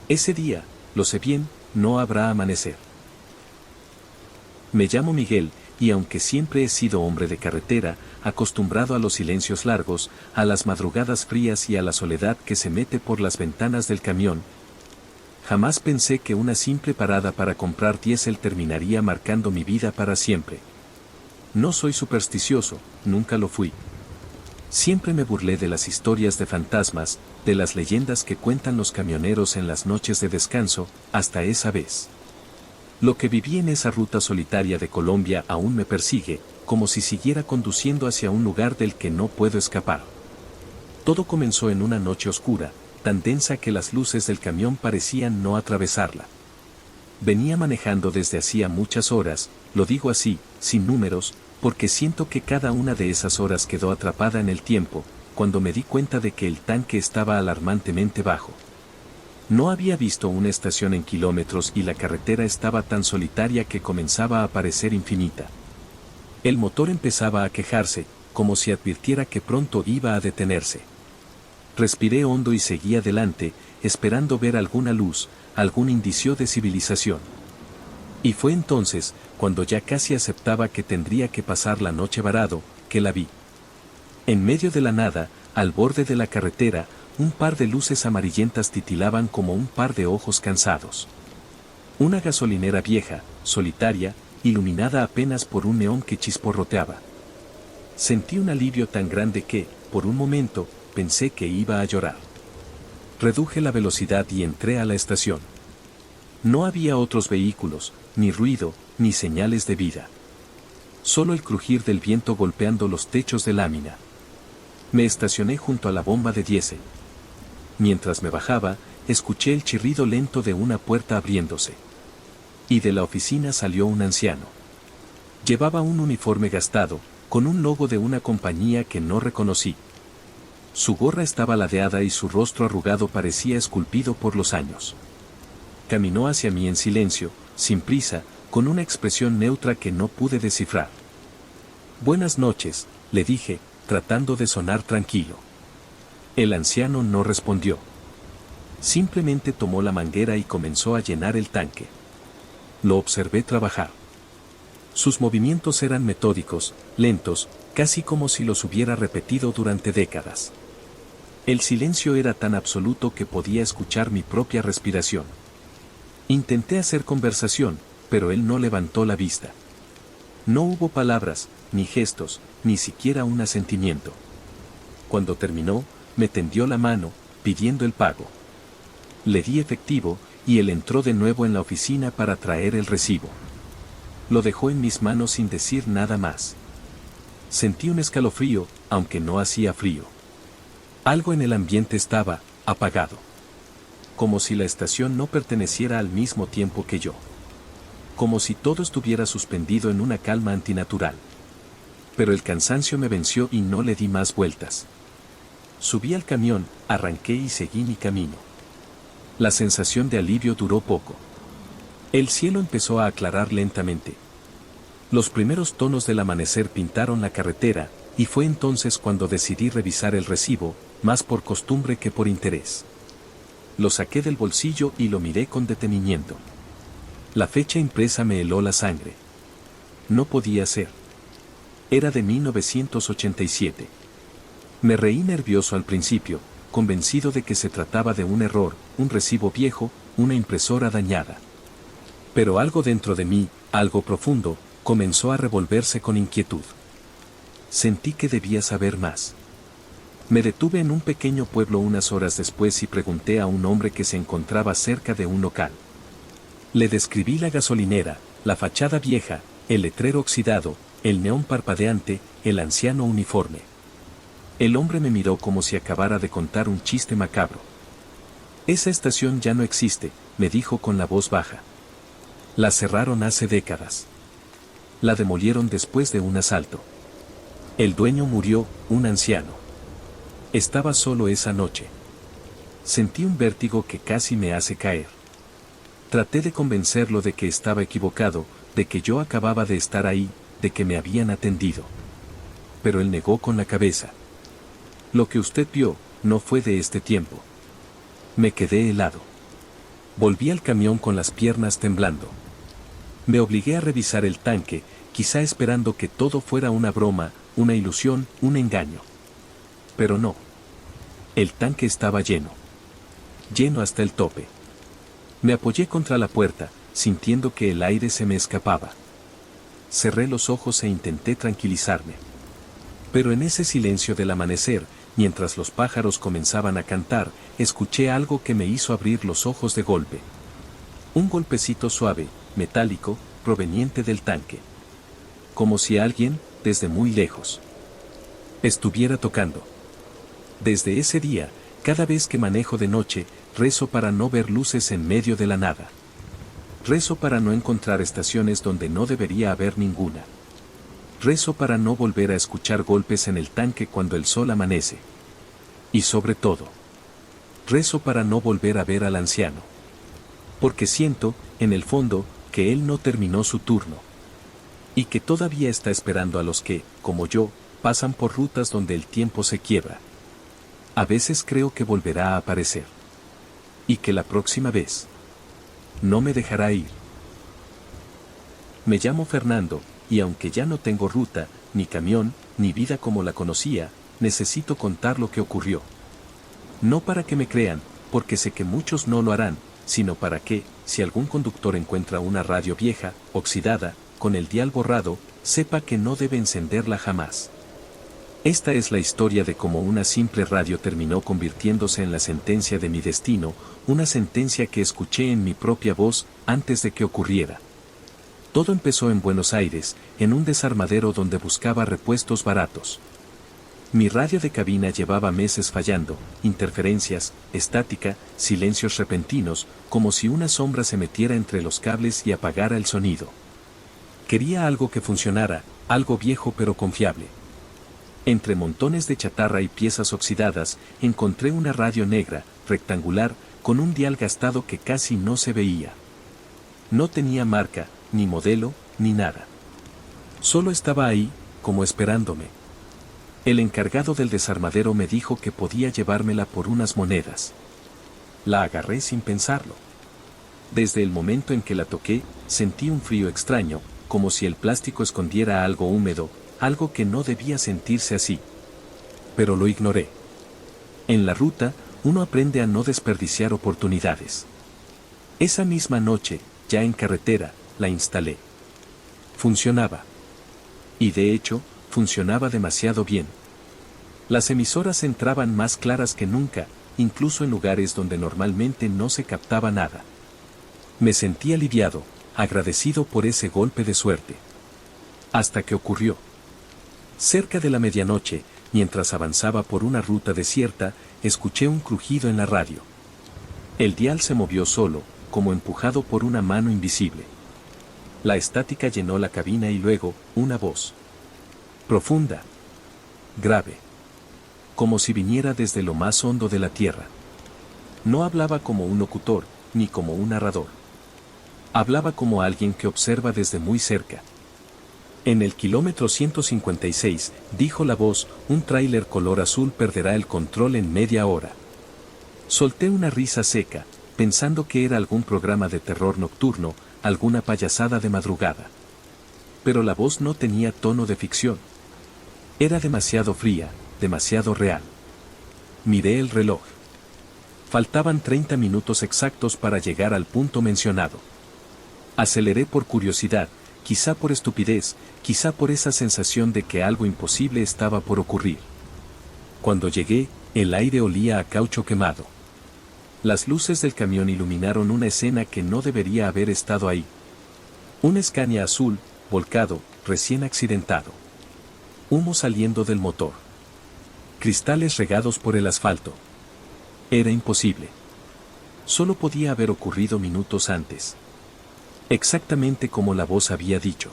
Speaker 1: Ese día, lo sé bien, no habrá amanecer. Me llamo Miguel, y aunque siempre he sido hombre de carretera, acostumbrado a los silencios largos, a las madrugadas frías y a la soledad que se mete por las ventanas del camión, jamás pensé que una simple parada para comprar diésel terminaría marcando mi vida para siempre. No soy supersticioso, nunca lo fui. Siempre me burlé de las historias de fantasmas, de las leyendas que cuentan los camioneros en las noches de descanso, hasta esa vez. Lo que viví en esa ruta solitaria de Colombia aún me persigue, como si siguiera conduciendo hacia un lugar del que no puedo escapar. Todo comenzó en una noche oscura, tan densa que las luces del camión parecían no atravesarla. Venía manejando desde hacía muchas horas, lo digo así, sin números, porque siento que cada una de esas horas quedó atrapada en el tiempo, cuando me di cuenta de que el tanque estaba alarmantemente bajo. No había visto una estación en kilómetros y la carretera estaba tan solitaria que comenzaba a parecer infinita. El motor empezaba a quejarse, como si advirtiera que pronto iba a detenerse. Respiré hondo y seguí adelante, esperando ver alguna luz, algún indicio de civilización. Y fue entonces, cuando ya casi aceptaba que tendría que pasar la noche varado, que la vi. En medio de la nada, al borde de la carretera, un par de luces amarillentas titilaban como un par de ojos cansados. Una gasolinera vieja, solitaria, iluminada apenas por un neón que chisporroteaba. Sentí un alivio tan grande que, por un momento, pensé que iba a llorar. Reduje la velocidad y entré a la estación. No había otros vehículos, ni ruido, ni señales de vida. Solo el crujir del viento golpeando los techos de lámina. Me estacioné junto a la bomba de diésel. Mientras me bajaba, escuché el chirrido lento de una puerta abriéndose. Y de la oficina salió un anciano. Llevaba un uniforme gastado, con un logo de una compañía que no reconocí. Su gorra estaba ladeada y su rostro arrugado parecía esculpido por los años. Caminó hacia mí en silencio, sin prisa, con una expresión neutra que no pude descifrar. Buenas noches, le dije, tratando de sonar tranquilo. El anciano no respondió. Simplemente tomó la manguera y comenzó a llenar el tanque. Lo observé trabajar. Sus movimientos eran metódicos, lentos, casi como si los hubiera repetido durante décadas. El silencio era tan absoluto que podía escuchar mi propia respiración. Intenté hacer conversación, pero él no levantó la vista. No hubo palabras, ni gestos, ni siquiera un asentimiento. Cuando terminó, me tendió la mano, pidiendo el pago. Le di efectivo, y él entró de nuevo en la oficina para traer el recibo. Lo dejó en mis manos sin decir nada más. Sentí un escalofrío, aunque no hacía frío. Algo en el ambiente estaba apagado. Como si la estación no perteneciera al mismo tiempo que yo. Como si todo estuviera suspendido en una calma antinatural. Pero el cansancio me venció y no le di más vueltas. Subí al camión, arranqué y seguí mi camino. La sensación de alivio duró poco. El cielo empezó a aclarar lentamente. Los primeros tonos del amanecer pintaron la carretera, y fue entonces cuando decidí revisar el recibo, más por costumbre que por interés. Lo saqué del bolsillo y lo miré con detenimiento. La fecha impresa me heló la sangre. No podía ser. Era de 1987. Me reí nervioso al principio, convencido de que se trataba de un error, un recibo viejo, una impresora dañada. Pero algo dentro de mí, algo profundo, comenzó a revolverse con inquietud. Sentí que debía saber más. Me detuve en un pequeño pueblo unas horas después y pregunté a un hombre que se encontraba cerca de un local. Le describí la gasolinera, la fachada vieja, el letrero oxidado, el neón parpadeante, el anciano uniforme. El hombre me miró como si acabara de contar un chiste macabro. Esa estación ya no existe, me dijo con la voz baja. La cerraron hace décadas. La demolieron después de un asalto. El dueño murió, un anciano. Estaba solo esa noche. Sentí un vértigo que casi me hace caer. Traté de convencerlo de que estaba equivocado, de que yo acababa de estar ahí, de que me habían atendido. Pero él negó con la cabeza. Lo que usted vio, no fue de este tiempo. Me quedé helado. Volví al camión con las piernas temblando. Me obligué a revisar el tanque, quizá esperando que todo fuera una broma, una ilusión, un engaño. Pero no. El tanque estaba lleno. Lleno hasta el tope. Me apoyé contra la puerta, sintiendo que el aire se me escapaba. Cerré los ojos e intenté tranquilizarme. Pero en ese silencio del amanecer, mientras los pájaros comenzaban a cantar, escuché algo que me hizo abrir los ojos de golpe. Un golpecito suave, metálico, proveniente del tanque. Como si alguien, desde muy lejos, estuviera tocando. Desde ese día, cada vez que manejo de noche, rezo para no ver luces en medio de la nada. Rezo para no encontrar estaciones donde no debería haber ninguna. Rezo para no volver a escuchar golpes en el tanque cuando el sol amanece. Y sobre todo, rezo para no volver a ver al anciano. Porque siento, en el fondo, que él no terminó su turno. Y que todavía está esperando a los que, como yo, pasan por rutas donde el tiempo se quiebra. A veces creo que volverá a aparecer. Y que la próxima vez no me dejará ir. Me llamo Fernando, y aunque ya no tengo ruta, ni camión, ni vida como la conocía, necesito contar lo que ocurrió. No para que me crean, porque sé que muchos no lo harán, sino para que, si algún conductor encuentra una radio vieja, oxidada, con el dial borrado, sepa que no debe encenderla jamás. Esta es la historia de cómo una simple radio terminó convirtiéndose en la sentencia de mi destino, una sentencia que escuché en mi propia voz antes de que ocurriera. Todo empezó en Buenos Aires, en un desarmadero donde buscaba repuestos baratos. Mi radio de cabina llevaba meses fallando, interferencias, estática, silencios repentinos, como si una sombra se metiera entre los cables y apagara el sonido. Quería algo que funcionara, algo viejo pero confiable. Entre montones de chatarra y piezas oxidadas, encontré una radio negra, rectangular, con un dial gastado que casi no se veía. No tenía marca, ni modelo, ni nada. Solo estaba ahí, como esperándome. El encargado del desarmadero me dijo que podía llevármela por unas monedas. La agarré sin pensarlo. Desde el momento en que la toqué, sentí un frío extraño, como si el plástico escondiera algo húmedo, algo que no debía sentirse así. Pero lo ignoré. En la ruta, uno aprende a no desperdiciar oportunidades. Esa misma noche, ya en carretera, la instalé. Funcionaba. Y de hecho, funcionaba demasiado bien. Las emisoras entraban más claras que nunca, incluso en lugares donde normalmente no se captaba nada. Me sentí aliviado, agradecido por ese golpe de suerte. Hasta que ocurrió. Cerca de la medianoche, mientras avanzaba por una ruta desierta, escuché un crujido en la radio. El dial se movió solo, como empujado por una mano invisible. La estática llenó la cabina y luego, una voz. Profunda. Grave. Como si viniera desde lo más hondo de la tierra. No hablaba como un locutor, ni como un narrador. Hablaba como alguien que observa desde muy cerca. En el kilómetro 156, dijo la voz, un tráiler color azul perderá el control en media hora. Solté una risa seca, pensando que era algún programa de terror nocturno, alguna payasada de madrugada. Pero la voz no tenía tono de ficción. Era demasiado fría, demasiado real. Miré el reloj. Faltaban 30 minutos exactos para llegar al punto mencionado. Aceleré por curiosidad, quizá por estupidez, quizá por esa sensación de que algo imposible estaba por ocurrir. Cuando llegué, el aire olía a caucho quemado. Las luces del camión iluminaron una escena que no debería haber estado ahí. Un Scania azul, volcado, recién accidentado. Humo saliendo del motor. Cristales regados por el asfalto. Era imposible. Solo podía haber ocurrido minutos antes. Exactamente como la voz había dicho.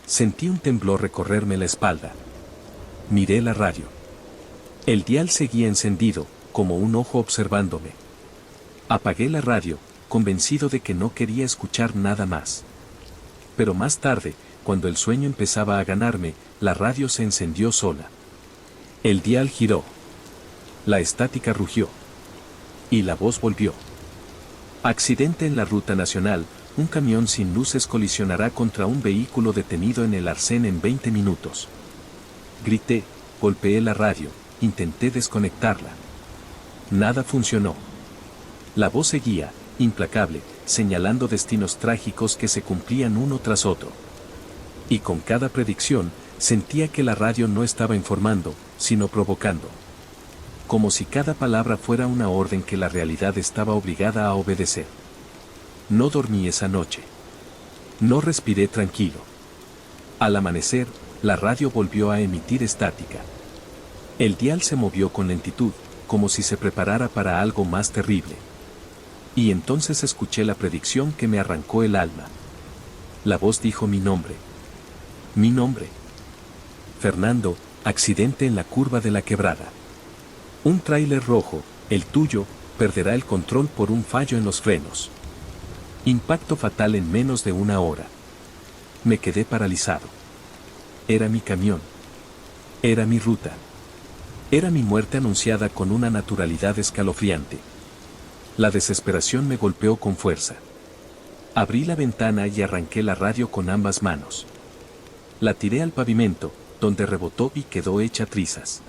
Speaker 1: Sentí un temblor recorrerme la espalda. Miré la radio. El dial seguía encendido, como un ojo observándome. Apagué la radio, convencido de que no quería escuchar nada más. Pero más tarde, cuando el sueño empezaba a ganarme, la radio se encendió sola. El dial giró. La estática rugió. Y la voz volvió. Accidente en la ruta nacional, un camión sin luces colisionará contra un vehículo detenido en el arcén en 20 minutos. Grité, golpeé la radio, intenté desconectarla. Nada funcionó. La voz seguía, implacable, señalando destinos trágicos que se cumplían uno tras otro. Y con cada predicción, sentía que la radio no estaba informando, sino provocando. Como si cada palabra fuera una orden que la realidad estaba obligada a obedecer. No dormí esa noche. No respiré tranquilo. Al amanecer, la radio volvió a emitir estática. El dial se movió con lentitud, como si se preparara para algo más terrible. Y entonces escuché la predicción que me arrancó el alma. La voz dijo mi nombre. Mi nombre. Fernando, accidente en la curva de la quebrada. Un tráiler rojo, el tuyo, perderá el control por un fallo en los frenos. Impacto fatal en menos de una hora. Me quedé paralizado. Era mi camión. Era mi ruta. Era mi muerte anunciada con una naturalidad escalofriante. La desesperación me golpeó con fuerza. Abrí la ventana y arranqué la radio con ambas manos. La tiré al pavimento, donde rebotó y quedó hecha trizas.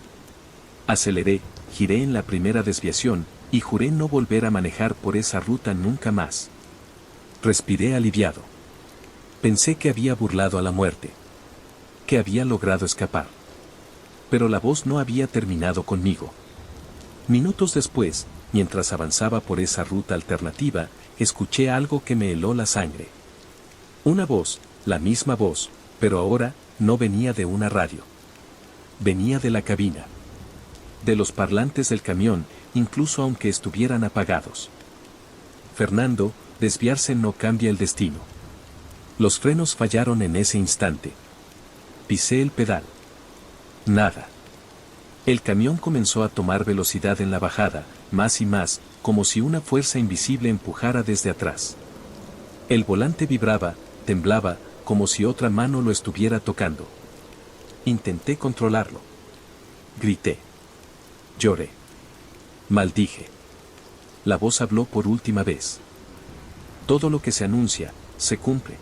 Speaker 1: Aceleré, giré en la primera desviación, y juré no volver a manejar por esa ruta nunca más. Respiré aliviado. Pensé que había burlado a la muerte. Que había logrado escapar. Pero la voz no había terminado conmigo. Minutos después, mientras avanzaba por esa ruta alternativa, escuché algo que me heló la sangre. Una voz, la misma voz, pero ahora, no venía de una radio. Venía de la cabina. De los parlantes del camión, incluso aunque estuvieran apagados. Fernando, desviarse no cambia el destino. Los frenos fallaron en ese instante. Pisé el pedal. Nada. El camión comenzó a tomar velocidad en la bajada, más y más, como si una fuerza invisible empujara desde atrás. El volante vibraba, temblaba, como si otra mano lo estuviera tocando. Intenté controlarlo. Grité. Lloré. Maldije. La voz habló por última vez. Todo lo que se anuncia, se cumple.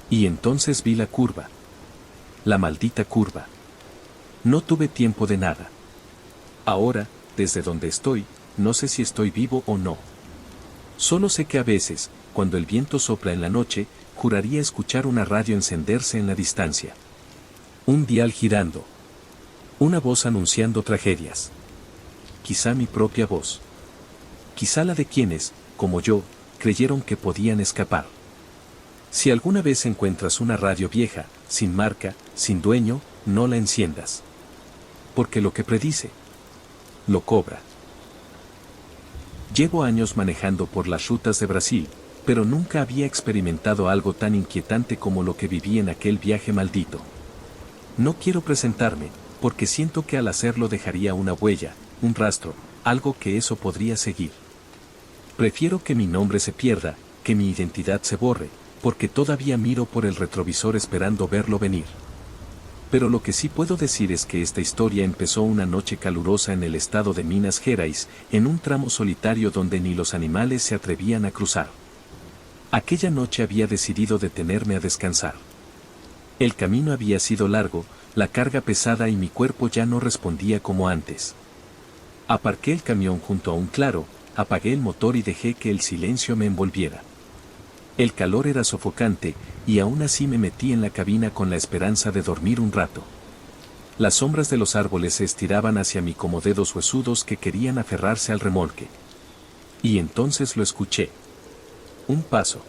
Speaker 1: Y entonces vi la curva. La maldita curva. No tuve tiempo de nada. Ahora, desde donde estoy, no sé si estoy vivo o no. Solo sé que a veces, cuando el viento sopla en la noche, juraría escuchar una radio encenderse en la distancia. Un dial girando. Una voz anunciando tragedias. Quizá mi propia voz. Quizá la de quienes, como yo, creyeron que podían escapar. Si alguna vez encuentras una radio vieja, sin marca, sin dueño, no la enciendas. Porque lo que predice, lo cobra. Llevo años manejando por las rutas de Brasil, pero nunca había experimentado algo tan inquietante como lo que viví en aquel viaje maldito. No quiero presentarme, porque siento que al hacerlo dejaría una huella, un rastro, algo que eso podría seguir. Prefiero que mi nombre se pierda, que mi identidad se borre, porque todavía miro por el retrovisor esperando verlo venir. Pero lo que sí puedo decir es que esta historia empezó una noche calurosa en el estado de Minas Gerais, en un tramo solitario donde ni los animales se atrevían a cruzar. Aquella noche había decidido detenerme a descansar. El camino había sido largo, la carga pesada y mi cuerpo ya no respondía como antes. Aparqué el camión junto a un claro, apagué el motor y dejé que el silencio me envolviera. El calor era sofocante, y aún así me metí en la cabina con la esperanza de dormir un rato. Las sombras de los árboles se estiraban hacia mí como dedos huesudos que querían aferrarse al remolque. Y entonces lo escuché. Un paso.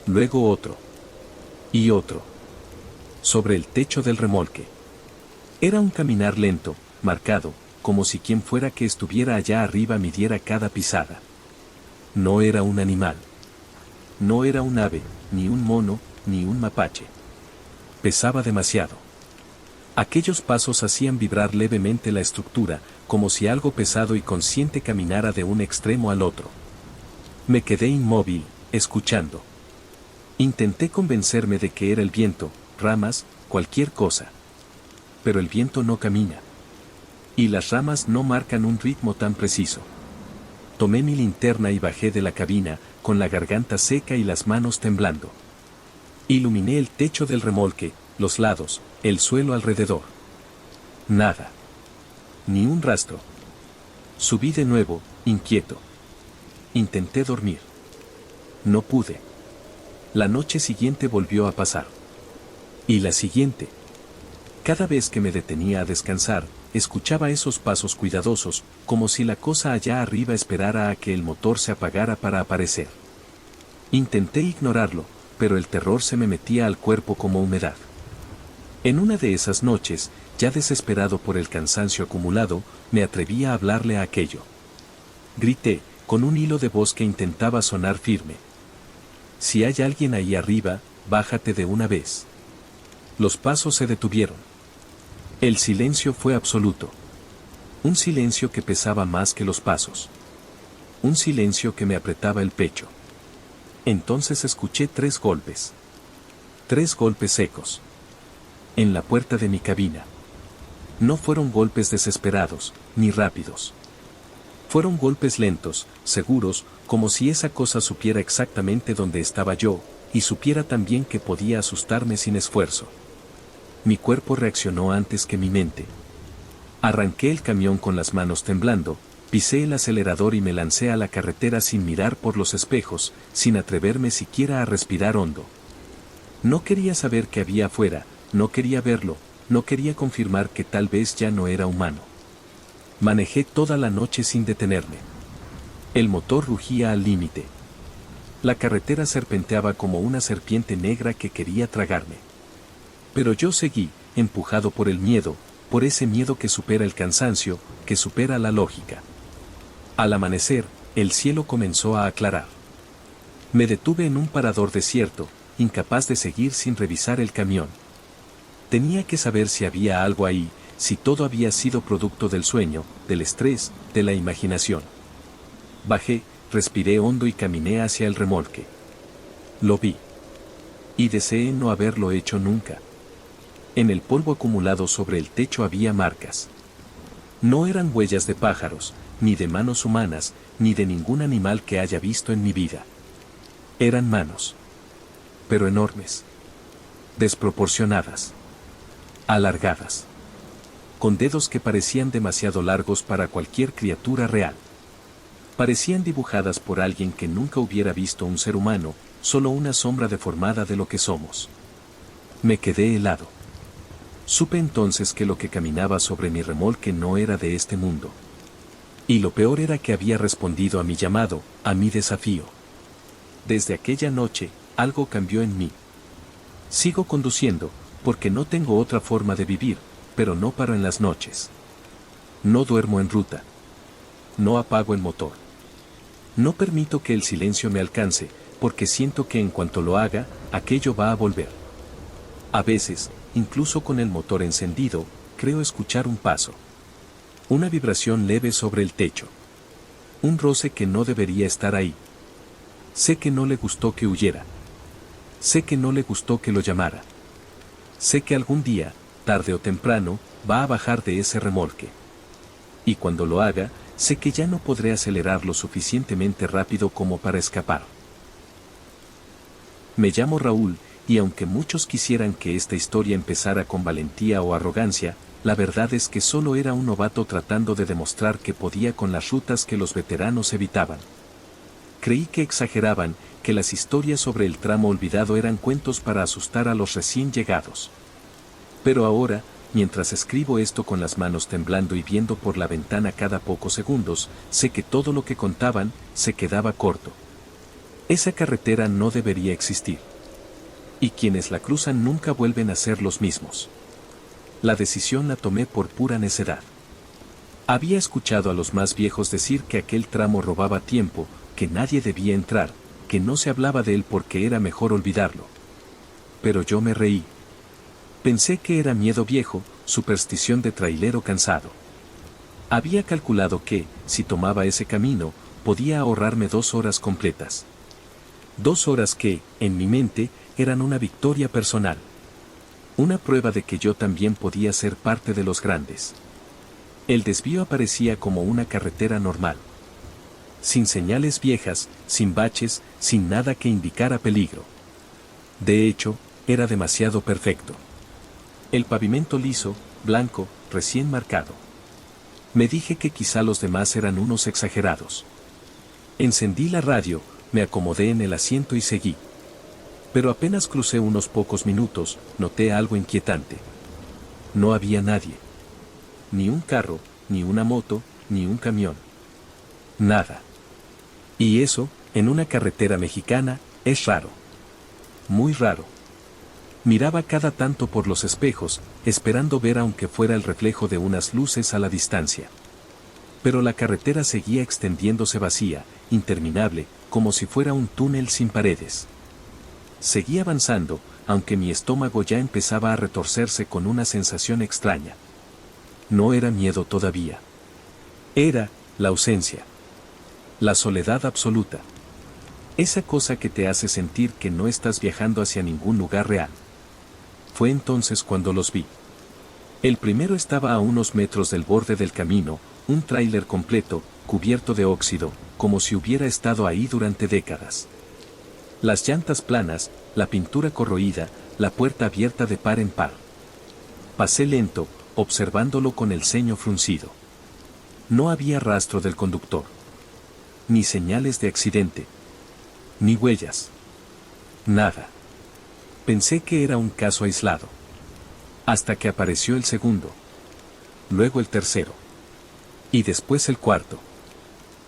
Speaker 1: Luego otro. Y otro. Sobre el techo del remolque. Era un caminar lento, marcado, como si quien fuera que estuviera allá arriba midiera cada pisada. No era un animal. No era un ave, ni un mono, ni un mapache. Pesaba demasiado. Aquellos pasos hacían vibrar levemente la estructura, como si algo pesado y consciente caminara de un extremo al otro. Me quedé inmóvil, escuchando. Intenté convencerme de que era el viento, ramas, cualquier cosa. Pero el viento no camina. Y las ramas no marcan un ritmo tan preciso. Tomé mi linterna y bajé de la cabina, con la garganta seca y las manos temblando. Iluminé el techo del remolque, los lados, el suelo alrededor. Nada. Ni un rastro. Subí de nuevo, inquieto. Intenté dormir. No pude. La noche siguiente volvió a pasar. Y la siguiente. Cada vez que me detenía a descansar, escuchaba esos pasos cuidadosos, como si la cosa allá arriba esperara a que el motor se apagara para aparecer. Intenté ignorarlo, pero el terror se me metía al cuerpo como humedad. En una de esas noches, ya desesperado por el cansancio acumulado, me atreví a hablarle a aquello. Grité, con un hilo de voz que intentaba sonar firme. Si hay alguien ahí arriba, bájate de una vez. Los pasos se detuvieron. El silencio fue absoluto. Un silencio que pesaba más que los pasos. Un silencio que me apretaba el pecho. Entonces escuché 3 golpes. 3 golpes secos. En la puerta de mi cabina. No fueron golpes desesperados, ni rápidos. Fueron golpes lentos, seguros, como si esa cosa supiera exactamente dónde estaba yo, y supiera también que podía asustarme sin esfuerzo. Mi cuerpo reaccionó antes que mi mente. Arranqué el camión con las manos temblando, pisé el acelerador y me lancé a la carretera sin mirar por los espejos, sin atreverme siquiera a respirar hondo. No quería saber qué había afuera, no quería verlo, no quería confirmar que tal vez ya no era humano. Manejé toda la noche sin detenerme. El motor rugía al límite. La carretera serpenteaba como una serpiente negra que quería tragarme. Pero yo seguí, empujado por el miedo, por ese miedo que supera el cansancio, que supera la lógica. Al amanecer, el cielo comenzó a aclarar. Me detuve en un parador desierto, incapaz de seguir sin revisar el camión. Tenía que saber si había algo ahí, si todo había sido producto del sueño, del estrés, de la imaginación. Bajé, respiré hondo y caminé hacia el remolque. Lo vi. Y deseé no haberlo hecho nunca. En el polvo acumulado sobre el techo había marcas. No eran huellas de pájaros, ni de manos humanas, ni de ningún animal que haya visto en mi vida. Eran manos. Pero enormes. Desproporcionadas. Alargadas. Con dedos que parecían demasiado largos para cualquier criatura real. Parecían dibujadas por alguien que nunca hubiera visto un ser humano, solo una sombra deformada de lo que somos. Me quedé helado. Supe entonces que lo que caminaba sobre mi remolque no era de este mundo. Y lo peor era que había respondido a mi llamado, a mi desafío. Desde aquella noche, algo cambió en mí. Sigo conduciendo, porque no tengo otra forma de vivir, pero no paro en las noches. No duermo en ruta. No apago el motor. No permito que el silencio me alcance, porque siento que en cuanto lo haga, aquello va a volver. A veces, incluso con el motor encendido, creo escuchar un paso. Una vibración leve sobre el techo. Un roce que no debería estar ahí. Sé que no le gustó que huyera. Sé que no le gustó que lo llamara. Sé que algún día, tarde o temprano, va a bajar de ese remolque. Y cuando lo haga, sé que ya no podré acelerar lo suficientemente rápido como para escapar. Me llamo Raúl, y aunque muchos quisieran que esta historia empezara con valentía o arrogancia, la verdad es que solo era un novato tratando de demostrar que podía con las rutas que los veteranos evitaban. Creí que exageraban, que las historias sobre el tramo olvidado eran cuentos para asustar a los recién llegados. Pero ahora, mientras escribo esto con las manos temblando y viendo por la ventana cada pocos segundos, sé que todo lo que contaban se quedaba corto. Esa carretera no debería existir. Y quienes la cruzan nunca vuelven a ser los mismos. La decisión la tomé por pura necedad. Había escuchado a los más viejos decir que aquel tramo robaba tiempo, que nadie debía entrar, que no se hablaba de él porque era mejor olvidarlo. Pero yo me reí. Pensé que era miedo viejo, superstición de trailero cansado. Había calculado que, si tomaba ese camino, podía ahorrarme 2 horas completas. 2 horas que, en mi mente, eran una victoria personal. Una prueba de que yo también podía ser parte de los grandes. El desvío aparecía como una carretera normal. Sin señales viejas, sin baches, sin nada que indicara peligro. De hecho, era demasiado perfecto. El pavimento liso, blanco, recién marcado. Me dije que quizá los demás eran unos exagerados. Encendí la radio, me acomodé en el asiento y seguí. Pero apenas crucé unos pocos minutos, noté algo inquietante. No había nadie. Ni un carro, ni una moto, ni un camión. Nada. Y eso, en una carretera mexicana, es raro. Muy raro. Miraba cada tanto por los espejos, esperando ver aunque fuera el reflejo de unas luces a la distancia. Pero la carretera seguía extendiéndose vacía, interminable, como si fuera un túnel sin paredes. Seguí avanzando, aunque mi estómago ya empezaba a retorcerse con una sensación extraña. No era miedo todavía. Era la ausencia. La soledad absoluta. Esa cosa que te hace sentir que no estás viajando hacia ningún lugar real. Fue entonces cuando los vi. El primero estaba a unos metros del borde del camino, un tráiler completo, cubierto de óxido, como si hubiera estado ahí durante décadas. Las llantas planas, la pintura corroída, la puerta abierta de par en par. Pasé lento, observándolo con el ceño fruncido. No había rastro del conductor. Ni señales de accidente. Ni huellas. Nada. Pensé que era un caso aislado. Hasta que apareció el segundo. Luego el tercero. Y después el cuarto.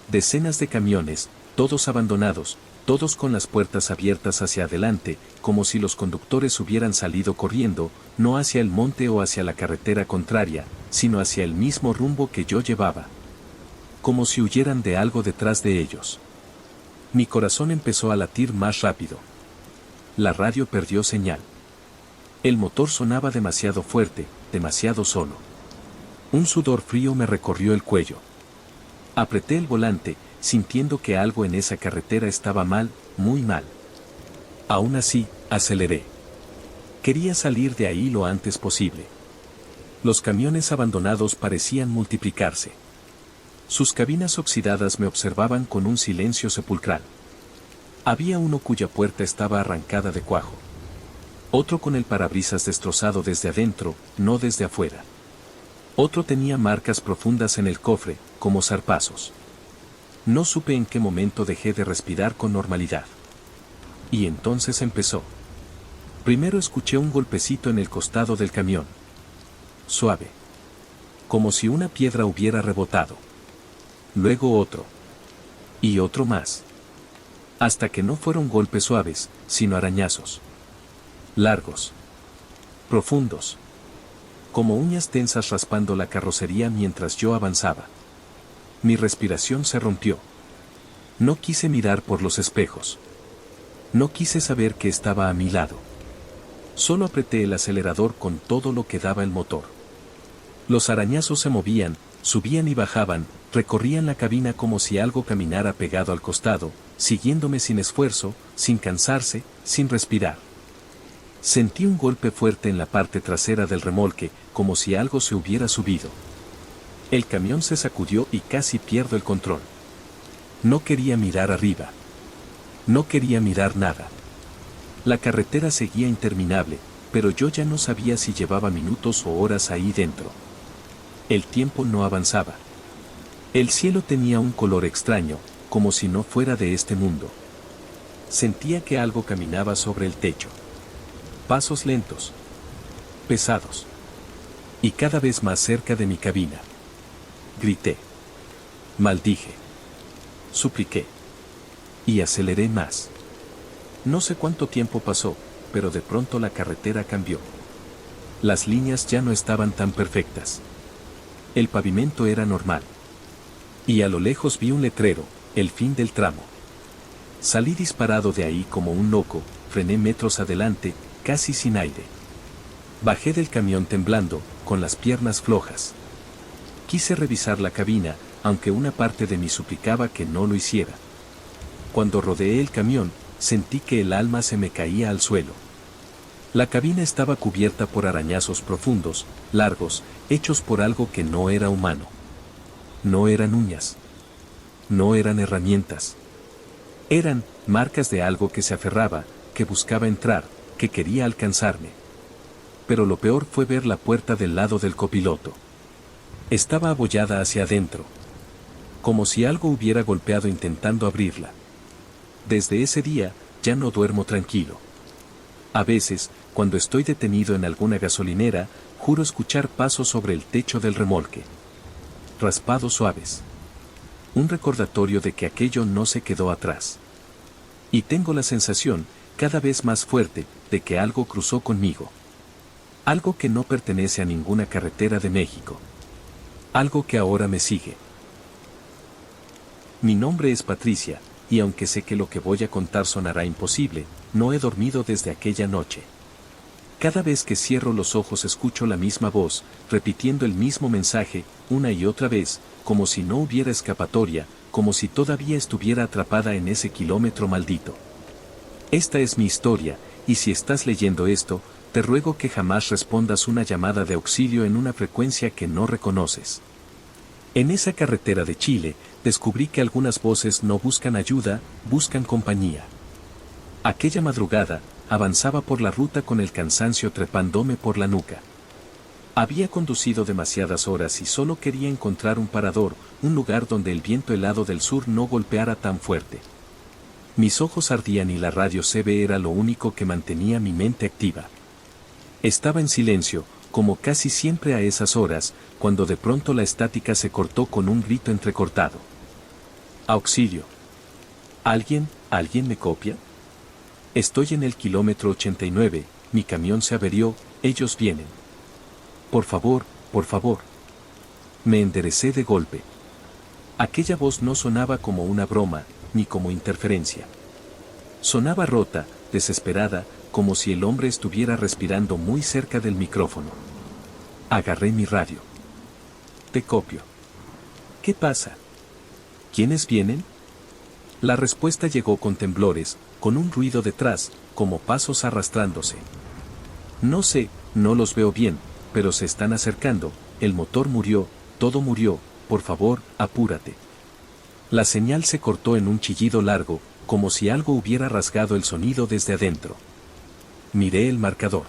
Speaker 1: Decenas de camiones, todos abandonados, todos con las puertas abiertas hacia adelante, como si los conductores hubieran salido corriendo, no hacia el monte o hacia la carretera contraria, sino hacia el mismo rumbo que yo llevaba. Como si huyeran de algo detrás de ellos. Mi corazón empezó a latir más rápido. La radio perdió señal. El motor sonaba demasiado fuerte, demasiado solo. Un sudor frío me recorrió el cuello. Apreté el volante, sintiendo que algo en esa carretera estaba mal, muy mal. Aún así, aceleré. Quería salir de ahí lo antes posible. Los camiones abandonados parecían multiplicarse. Sus cabinas oxidadas me observaban con un silencio sepulcral. Había uno cuya puerta estaba arrancada de cuajo. Otro con el parabrisas destrozado desde adentro, no desde afuera. Otro tenía marcas profundas en el cofre, como zarpazos. No supe en qué momento dejé de respirar con normalidad. Y entonces empezó. Primero escuché un golpecito en el costado del camión. Suave. Como si una piedra hubiera rebotado. Luego otro. Y otro más. Hasta que no fueron golpes suaves, sino arañazos. Largos. Profundos. Como uñas tensas raspando la carrocería mientras yo avanzaba. Mi respiración se rompió. No quise mirar por los espejos. No quise saber que estaba a mi lado. Solo apreté el acelerador con todo lo que daba el motor. Los arañazos se movían, subían y bajaban, recorrían la cabina como si algo caminara pegado al costado, siguiéndome sin esfuerzo, sin cansarse, sin respirar. Sentí un golpe fuerte en la parte trasera del remolque, como si algo se hubiera subido. El camión se sacudió y casi pierdo el control. No quería mirar arriba. No quería mirar nada. La carretera seguía interminable, pero yo ya no sabía si llevaba minutos o horas ahí dentro. El tiempo no avanzaba. El cielo tenía un color extraño, como si no fuera de este mundo. Sentía que algo caminaba sobre el techo. Pasos lentos. Pesados. Y cada vez más cerca de mi cabina. Grité. Maldije. Supliqué. Y aceleré más. No sé cuánto tiempo pasó, pero de pronto la carretera cambió. Las líneas ya no estaban tan perfectas. El pavimento era normal. Y a lo lejos vi un letrero, el fin del tramo. Salí disparado de ahí como un loco, frené metros adelante, casi sin aire. Bajé del camión temblando, con las piernas flojas. Quise revisar la cabina, aunque una parte de mí suplicaba que no lo hiciera. Cuando rodeé el camión, sentí que el alma se me caía al suelo. La cabina estaba cubierta por arañazos profundos, largos, hechos por algo que no era humano. No eran uñas. No eran herramientas. Eran marcas de algo que se aferraba, que buscaba entrar, que quería alcanzarme. Pero lo peor fue ver la puerta del lado del copiloto. Estaba abollada hacia adentro. Como si algo hubiera golpeado intentando abrirla. Desde ese día, ya no duermo tranquilo. A veces, cuando estoy detenido en alguna gasolinera, juro escuchar pasos sobre el techo del remolque. Raspados suaves. Un recordatorio de que aquello no se quedó atrás. Y tengo la sensación, cada vez más fuerte, de que algo cruzó conmigo. Algo que no pertenece a ninguna carretera de México. Algo que ahora me sigue. Mi nombre es Patricia, y aunque sé que lo que voy a contar sonará imposible, no he dormido desde aquella noche. Cada vez que cierro los ojos escucho la misma voz, repitiendo el mismo mensaje, una y otra vez, como si no hubiera escapatoria, como si todavía estuviera atrapada en ese kilómetro maldito. Esta es mi historia, y si estás leyendo esto, te ruego que jamás respondas una llamada de auxilio en una frecuencia que no reconoces. En esa carretera de Chile, descubrí que algunas voces no buscan ayuda, buscan compañía. Aquella madrugada, avanzaba por la ruta con el cansancio trepándome por la nuca. Había conducido demasiadas horas y solo quería encontrar un parador, un lugar donde el viento helado del sur no golpeara tan fuerte. Mis ojos ardían y la radio CB era lo único que mantenía mi mente activa. Estaba en silencio, como casi siempre a esas horas, cuando de pronto la estática se cortó con un grito entrecortado. ¡Auxilio! ¿Alguien me copia? Estoy en el kilómetro 89, mi camión se averió, ellos vienen. Por favor, por favor. Me enderecé de golpe. Aquella voz no sonaba como una broma, ni como interferencia. Sonaba rota, desesperada, como si el hombre estuviera respirando muy cerca del micrófono. Agarré mi radio. Te copio. ¿Qué pasa? ¿Quiénes vienen? La respuesta llegó con temblores, con un ruido detrás, como pasos arrastrándose. No sé, no los veo bien, pero se están acercando, el motor murió, todo murió, por favor, apúrate. La señal se cortó en un chillido largo, como si algo hubiera rasgado el sonido desde adentro. Miré el marcador.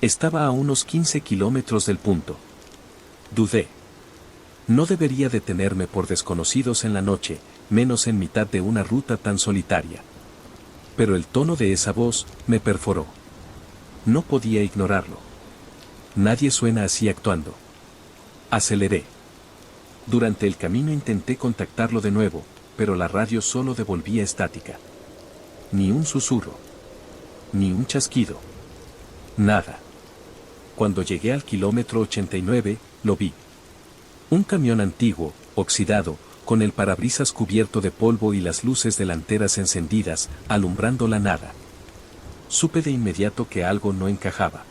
Speaker 1: Estaba a unos 15 kilómetros del punto. Dudé. No debería detenerme por desconocidos en la noche, menos en mitad de una ruta tan solitaria. Pero el tono de esa voz me perforó. No podía ignorarlo. Nadie suena así actuando. Aceleré. Durante el camino intenté contactarlo de nuevo, pero la radio solo devolvía estática. Ni un susurro. Ni un chasquido. Nada. Cuando llegué al kilómetro 89, lo vi. Un camión antiguo, oxidado, con el parabrisas cubierto de polvo y las luces delanteras encendidas, alumbrando la nada. Supe de inmediato que algo no encajaba.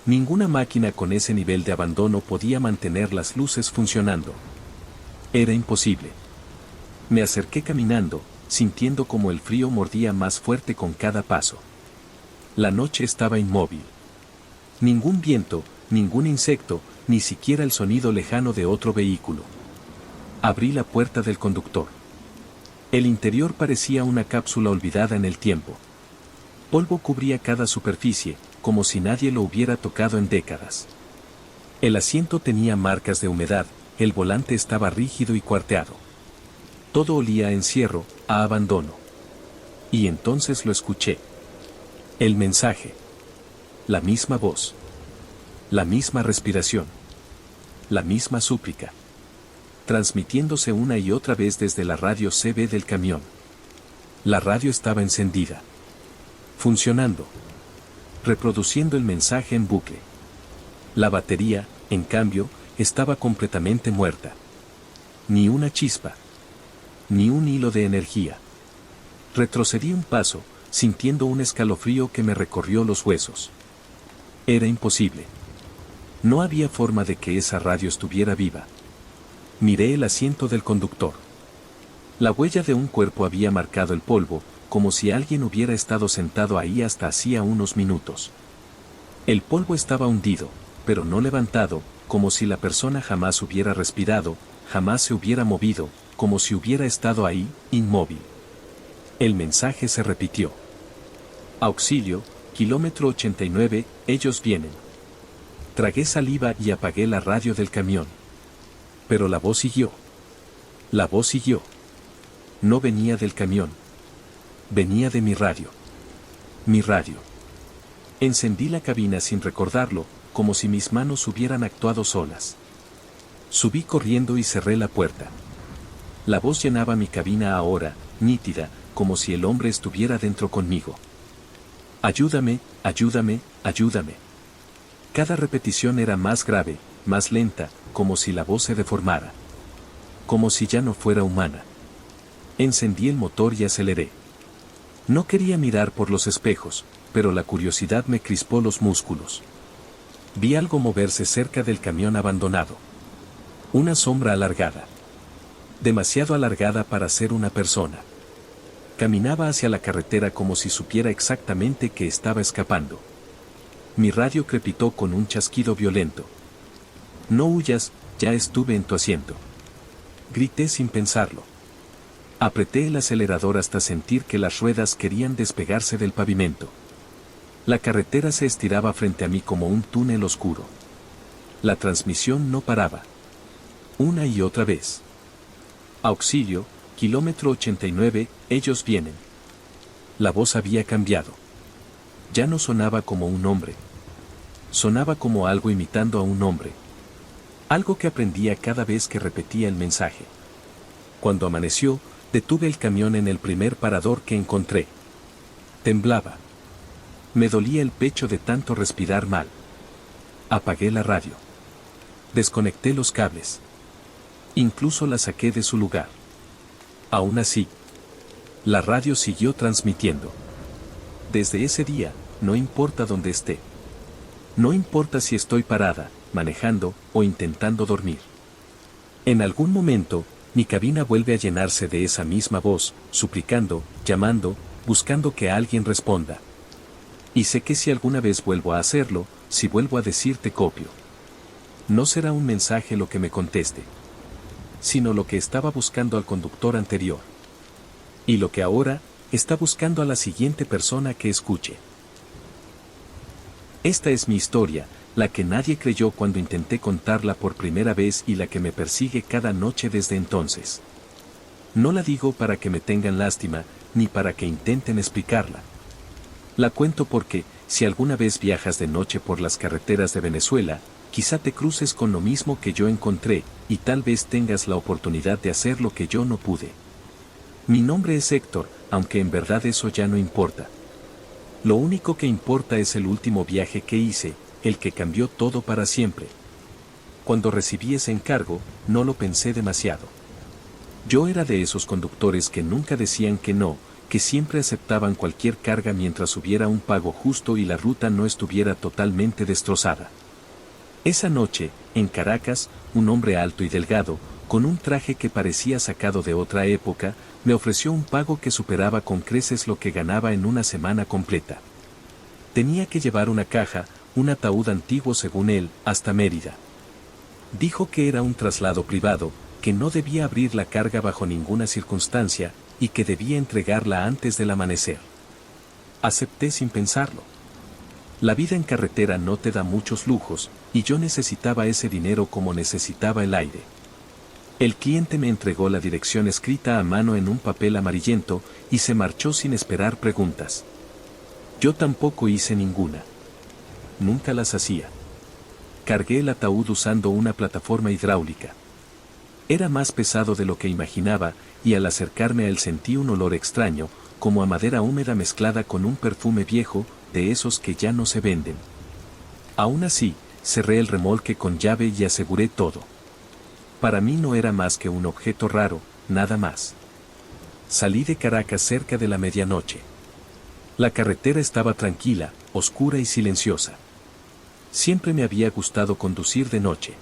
Speaker 1: Ninguna máquina con ese nivel de abandono podía mantener las luces funcionando. Era imposible. Me acerqué caminando, sintiendo como el frío mordía más fuerte con cada paso. La noche estaba inmóvil. Ningún viento, ningún insecto, ni siquiera el sonido lejano de otro vehículo. Abrí la puerta del conductor. El interior parecía una cápsula olvidada en el tiempo. Polvo cubría cada superficie, como si nadie lo hubiera tocado en décadas. El asiento tenía marcas de humedad, el volante estaba rígido y cuarteado. Todo olía a encierro, a abandono. Y entonces lo escuché. El mensaje. La misma voz. La misma respiración. La misma súplica. Transmitiéndose una y otra vez desde la radio CB del camión. La radio estaba encendida. Funcionando. Reproduciendo el mensaje en bucle. La batería, en cambio, estaba completamente muerta. Ni una chispa. Ni un hilo de energía. Retrocedí un paso, sintiendo un escalofrío que me recorrió los huesos. Era imposible. No había forma de que esa radio estuviera viva. Miré el asiento del conductor. La huella de un cuerpo había marcado el polvo, como si alguien hubiera estado sentado ahí hasta hacía unos minutos. El polvo estaba hundido, pero no levantado, como si la persona jamás hubiera respirado, jamás se hubiera movido, como si hubiera estado ahí, inmóvil. El mensaje se repitió. Auxilio, kilómetro 89, ellos vienen. Tragué saliva y apagué la radio del camión. Pero la voz siguió. La voz siguió. No venía del camión. Venía de mi radio. Mi radio. Encendí la cabina sin recordarlo, como si mis manos hubieran actuado solas. Subí corriendo y cerré la puerta. La voz llenaba mi cabina ahora, nítida, como si el hombre estuviera dentro conmigo. Ayúdame, ayúdame, ayúdame. Cada repetición era más grave, más lenta, como si la voz se deformara. Como si ya no fuera humana. Encendí el motor y aceleré. No quería mirar por los espejos, pero la curiosidad me crispó los músculos. Vi algo moverse cerca del camión abandonado. Una sombra alargada. Demasiado alargada para ser una persona. Caminaba hacia la carretera como si supiera exactamente que estaba escapando. Mi radio crepitó con un chasquido violento. No huyas, ya estuve en tu asiento. Grité sin pensarlo. Apreté el acelerador hasta sentir que las ruedas querían despegarse del pavimento. La carretera se estiraba frente a mí como un túnel oscuro. La transmisión no paraba. Una y otra vez. Auxilio, kilómetro 89, ellos vienen. La voz había cambiado. Ya no sonaba como un hombre. Sonaba como algo imitando a un hombre. Algo que aprendía cada vez que repetía el mensaje. Cuando amaneció, detuve el camión en el primer parador que encontré. Temblaba. Me dolía el pecho de tanto respirar mal. Apagué la radio. Desconecté los cables. Incluso la saqué de su lugar. Aún así, la radio siguió transmitiendo. Desde ese día, no importa dónde esté. No importa si estoy parada, manejando o intentando dormir. En algún momento, mi cabina vuelve a llenarse de esa misma voz, suplicando, llamando, buscando que alguien responda. Y sé que si alguna vez vuelvo a hacerlo, si vuelvo a decirte copio, no será un mensaje lo que me conteste, sino lo que estaba buscando al conductor anterior. Y lo que ahora está buscando a la siguiente persona que escuche. Esta es mi historia, la que nadie creyó cuando intenté contarla por primera vez y la que me persigue cada noche desde entonces. No la digo para que me tengan lástima, ni para que intenten explicarla. La cuento porque, si alguna vez viajas de noche por las carreteras de Venezuela, quizá te cruces con lo mismo que yo encontré, y tal vez tengas la oportunidad de hacer lo que yo no pude. Mi nombre es Héctor, aunque en verdad eso ya no importa. Lo único que importa es el último viaje que hice, el que cambió todo para siempre. Cuando recibí ese encargo, no lo pensé demasiado. Yo era de esos conductores que nunca decían que no, que siempre aceptaban cualquier carga mientras hubiera un pago justo y la ruta no estuviera totalmente destrozada. Esa noche, en Caracas, un hombre alto y delgado, con un traje que parecía sacado de otra época, me ofreció un pago que superaba con creces lo que ganaba en una semana completa. Tenía que llevar una caja, un ataúd antiguo según él, hasta Mérida. Dijo que era un traslado privado, que no debía abrir la carga bajo ninguna circunstancia, y que debía entregarla antes del amanecer. Acepté sin pensarlo. La vida en carretera no te da muchos lujos, y yo necesitaba ese dinero como necesitaba el aire. El cliente me entregó la dirección escrita a mano en un papel amarillento, y se marchó sin esperar preguntas. Yo tampoco hice ninguna. Nunca las hacía. Cargué el ataúd usando una plataforma hidráulica. Era más pesado de lo que imaginaba, y al acercarme a él sentí un olor extraño, como a madera húmeda mezclada con un perfume viejo, de esos que ya no se venden. Aún así, cerré el remolque con llave y aseguré todo. Para mí no era más que un objeto raro, nada más. Salí de Caracas cerca de la medianoche. La carretera estaba tranquila, oscura y silenciosa. Siempre me había gustado conducir de noche.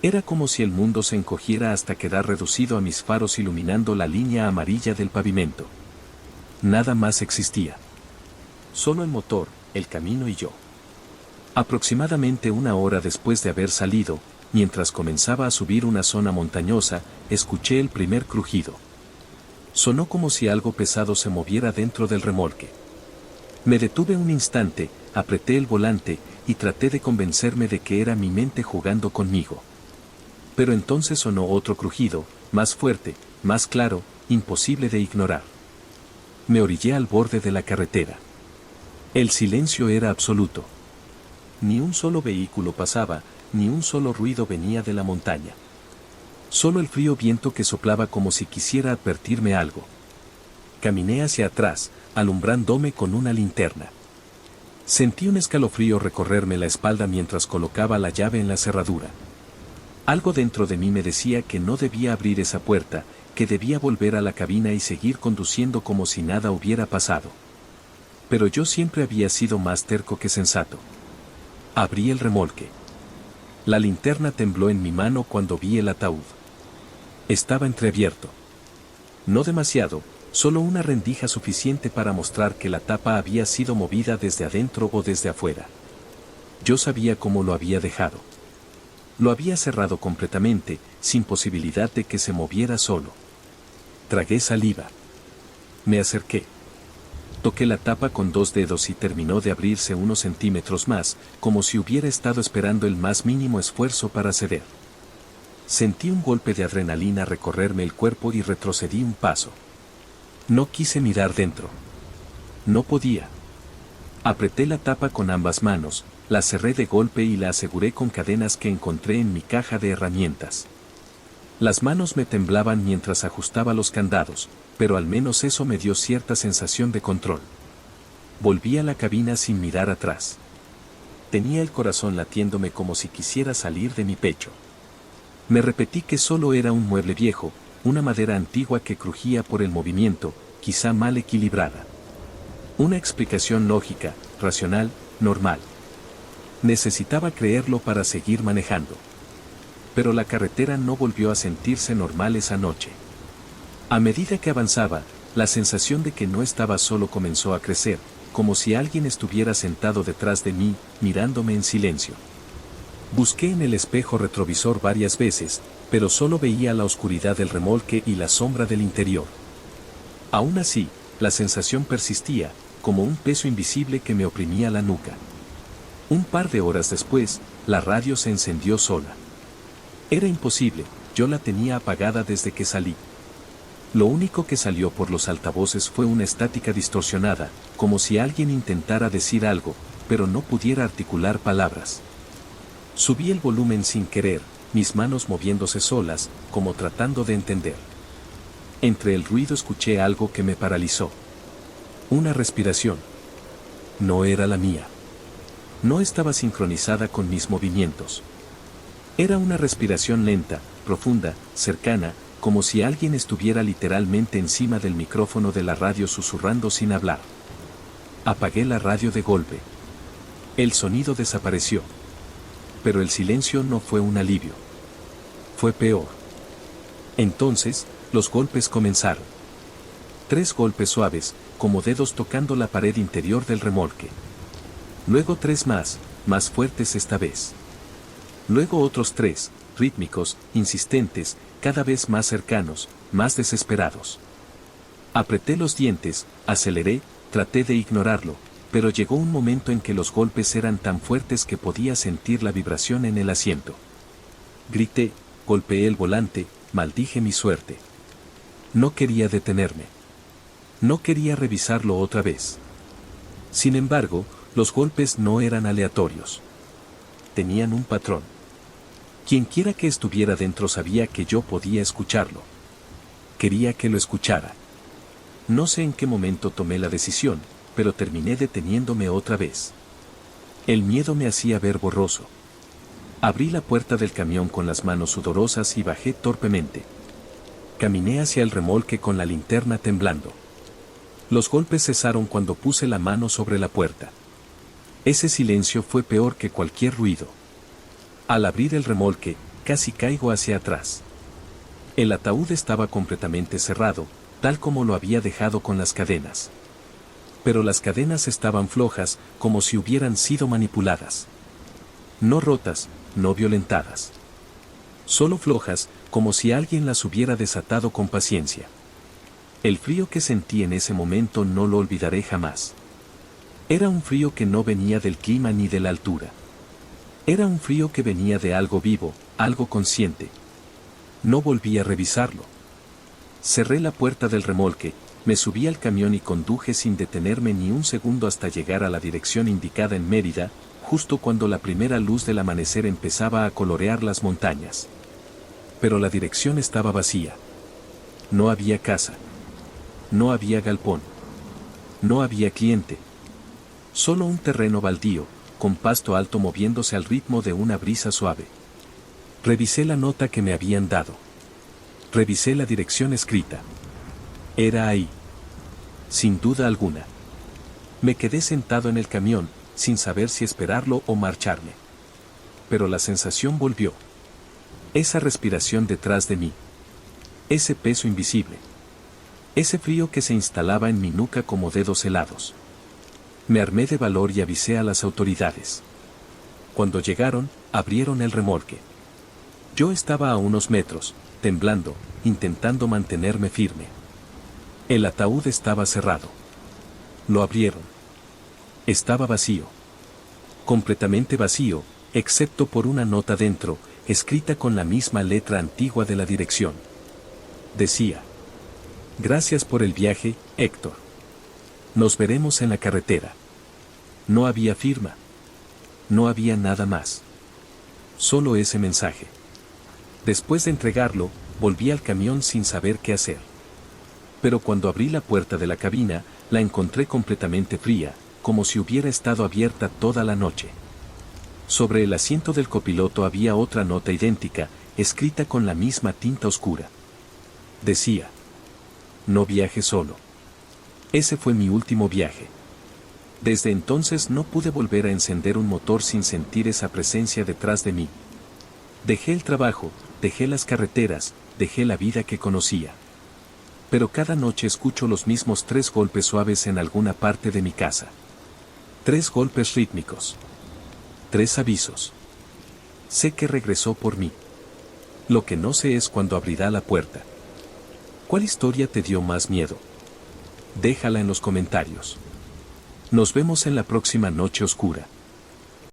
Speaker 1: Era como si el mundo se encogiera hasta quedar reducido a mis faros iluminando la línea amarilla del pavimento. Nada más existía. Solo el motor, el camino y yo. Aproximadamente una hora después de haber salido, mientras comenzaba a subir una zona montañosa, escuché el primer crujido. Sonó como si algo pesado se moviera dentro del remolque. Me detuve un instante, apreté el volante, y traté de convencerme de que era mi mente jugando conmigo. Pero entonces sonó otro crujido, más fuerte, más claro, imposible de ignorar. Me orillé al borde de la carretera. El silencio era absoluto. Ni un solo vehículo pasaba, ni un solo ruido venía de la montaña. Solo el frío viento que soplaba como si quisiera advertirme algo. Caminé hacia atrás, alumbrándome con una linterna. Sentí un escalofrío recorrerme la espalda mientras colocaba la llave en la cerradura. Algo dentro de mí me decía que no debía abrir esa puerta, que debía volver a la cabina y seguir conduciendo como si nada hubiera pasado. Pero yo siempre había sido más terco que sensato. Abrí el remolque. La linterna tembló en mi mano cuando vi el ataúd. Estaba entreabierto. No demasiado, solo una rendija suficiente para mostrar que la tapa había sido movida desde adentro o desde afuera. Yo sabía cómo lo había dejado. Lo había cerrado completamente, sin posibilidad de que se moviera solo. Tragué saliva. Me acerqué. Toqué la tapa con 2 dedos y terminó de abrirse unos centímetros más, como si hubiera estado esperando el más mínimo esfuerzo para ceder. Sentí un golpe de adrenalina recorrerme el cuerpo y retrocedí un paso. No quise mirar dentro. No podía. Apreté la tapa con ambas manos, la cerré de golpe y la aseguré con cadenas que encontré en mi caja de herramientas. Las manos me temblaban mientras ajustaba los candados, pero al menos eso me dio cierta sensación de control. Volví a la cabina sin mirar atrás. Tenía el corazón latiéndome como si quisiera salir de mi pecho. Me repetí que solo era un mueble viejo, una madera antigua que crujía por el movimiento, quizá mal equilibrada. Una explicación lógica, racional, normal. Necesitaba creerlo para seguir manejando. Pero la carretera no volvió a sentirse normal esa noche. A medida que avanzaba, la sensación de que no estaba solo comenzó a crecer, como si alguien estuviera sentado detrás de mí, mirándome en silencio. Busqué en el espejo retrovisor varias veces, pero solo veía la oscuridad del remolque y la sombra del interior. Aún así, la sensación persistía, como un peso invisible que me oprimía la nuca. Un par de horas después, la radio se encendió sola. Era imposible, yo la tenía apagada desde que salí. Lo único que salió por los altavoces fue una estática distorsionada, como si alguien intentara decir algo, pero no pudiera articular palabras. Subí el volumen sin querer, mis manos moviéndose solas, como tratando de entender. Entre el ruido escuché algo que me paralizó. Una respiración. No era la mía. No estaba sincronizada con mis movimientos. Era una respiración lenta, profunda, cercana, como si alguien estuviera literalmente encima del micrófono de la radio susurrando sin hablar. Apagué la radio de golpe. El sonido desapareció. Pero el silencio no fue un alivio. Fue peor. Entonces, los golpes comenzaron. 3 golpes suaves, como dedos tocando la pared interior del remolque. Luego 3 más fuertes esta vez. Luego otros 3, rítmicos, insistentes, cada vez más cercanos, más desesperados. Apreté los dientes, aceleré, traté de ignorarlo, pero llegó un momento en que los golpes eran tan fuertes que podía sentir la vibración en el asiento. Grité, golpeé el volante, maldije mi suerte. No quería detenerme. No quería revisarlo otra vez. Sin embargo, los golpes no eran aleatorios. Tenían un patrón. Quienquiera que estuviera dentro sabía que yo podía escucharlo. Quería que lo escuchara. No sé en qué momento tomé la decisión, pero terminé deteniéndome otra vez. El miedo me hacía ver borroso. Abrí la puerta del camión con las manos sudorosas y bajé torpemente. Caminé hacia el remolque con la linterna temblando. Los golpes cesaron cuando puse la mano sobre la puerta. Ese silencio fue peor que cualquier ruido. Al abrir el remolque, casi caigo hacia atrás. El ataúd estaba completamente cerrado, tal como lo había dejado con las cadenas. Pero las cadenas estaban flojas, como si hubieran sido manipuladas. No rotas, no violentadas. Solo flojas, como si alguien las hubiera desatado con paciencia. El frío que sentí en ese momento no lo olvidaré jamás. Era un frío que no venía del clima ni de la altura. Era un frío que venía de algo vivo, algo consciente. No volví a revisarlo. Cerré la puerta del remolque, me subí al camión y conduje sin detenerme ni un segundo hasta llegar a la dirección indicada en Mérida, justo cuando la primera luz del amanecer empezaba a colorear las montañas. Pero la dirección estaba vacía. No había casa. No había galpón. No había cliente. Solo un terreno baldío, con pasto alto moviéndose al ritmo de una brisa suave. Revisé la nota que me habían dado. Revisé la dirección escrita. Era ahí. Sin duda alguna. Me quedé sentado en el camión, sin saber si esperarlo o marcharme. Pero la sensación volvió. Esa respiración detrás de mí. Ese peso invisible. Ese frío que se instalaba en mi nuca como dedos helados. Me armé de valor y avisé a las autoridades. Cuando llegaron, abrieron el remolque. Yo estaba a unos metros, temblando, intentando mantenerme firme. El ataúd estaba cerrado. Lo abrieron. Estaba vacío. Completamente vacío, excepto por una nota dentro, escrita con la misma letra antigua de la dirección. Decía: gracias por el viaje, Héctor. Nos veremos en la carretera. No había firma. No había nada más. Solo ese mensaje. Después de entregarlo, volví al camión sin saber qué hacer. Pero cuando abrí la puerta de la cabina, la encontré completamente fría, como si hubiera estado abierta toda la noche. Sobre el asiento del copiloto había otra nota idéntica, escrita con la misma tinta oscura. Decía: no viaje solo. Ese fue mi último viaje. Desde entonces no pude volver a encender un motor sin sentir esa presencia detrás de mí. Dejé el trabajo, dejé las carreteras, dejé la vida que conocía. pero cada noche escucho los mismos 3 golpes suaves en alguna parte de mi casa. 3 golpes rítmicos. 3 avisos. Sé que regresó por mí. Lo que no sé es cuándo abrirá la puerta. ¿Cuál historia te dio más miedo? Déjala en los comentarios. Nos vemos en la próxima noche oscura.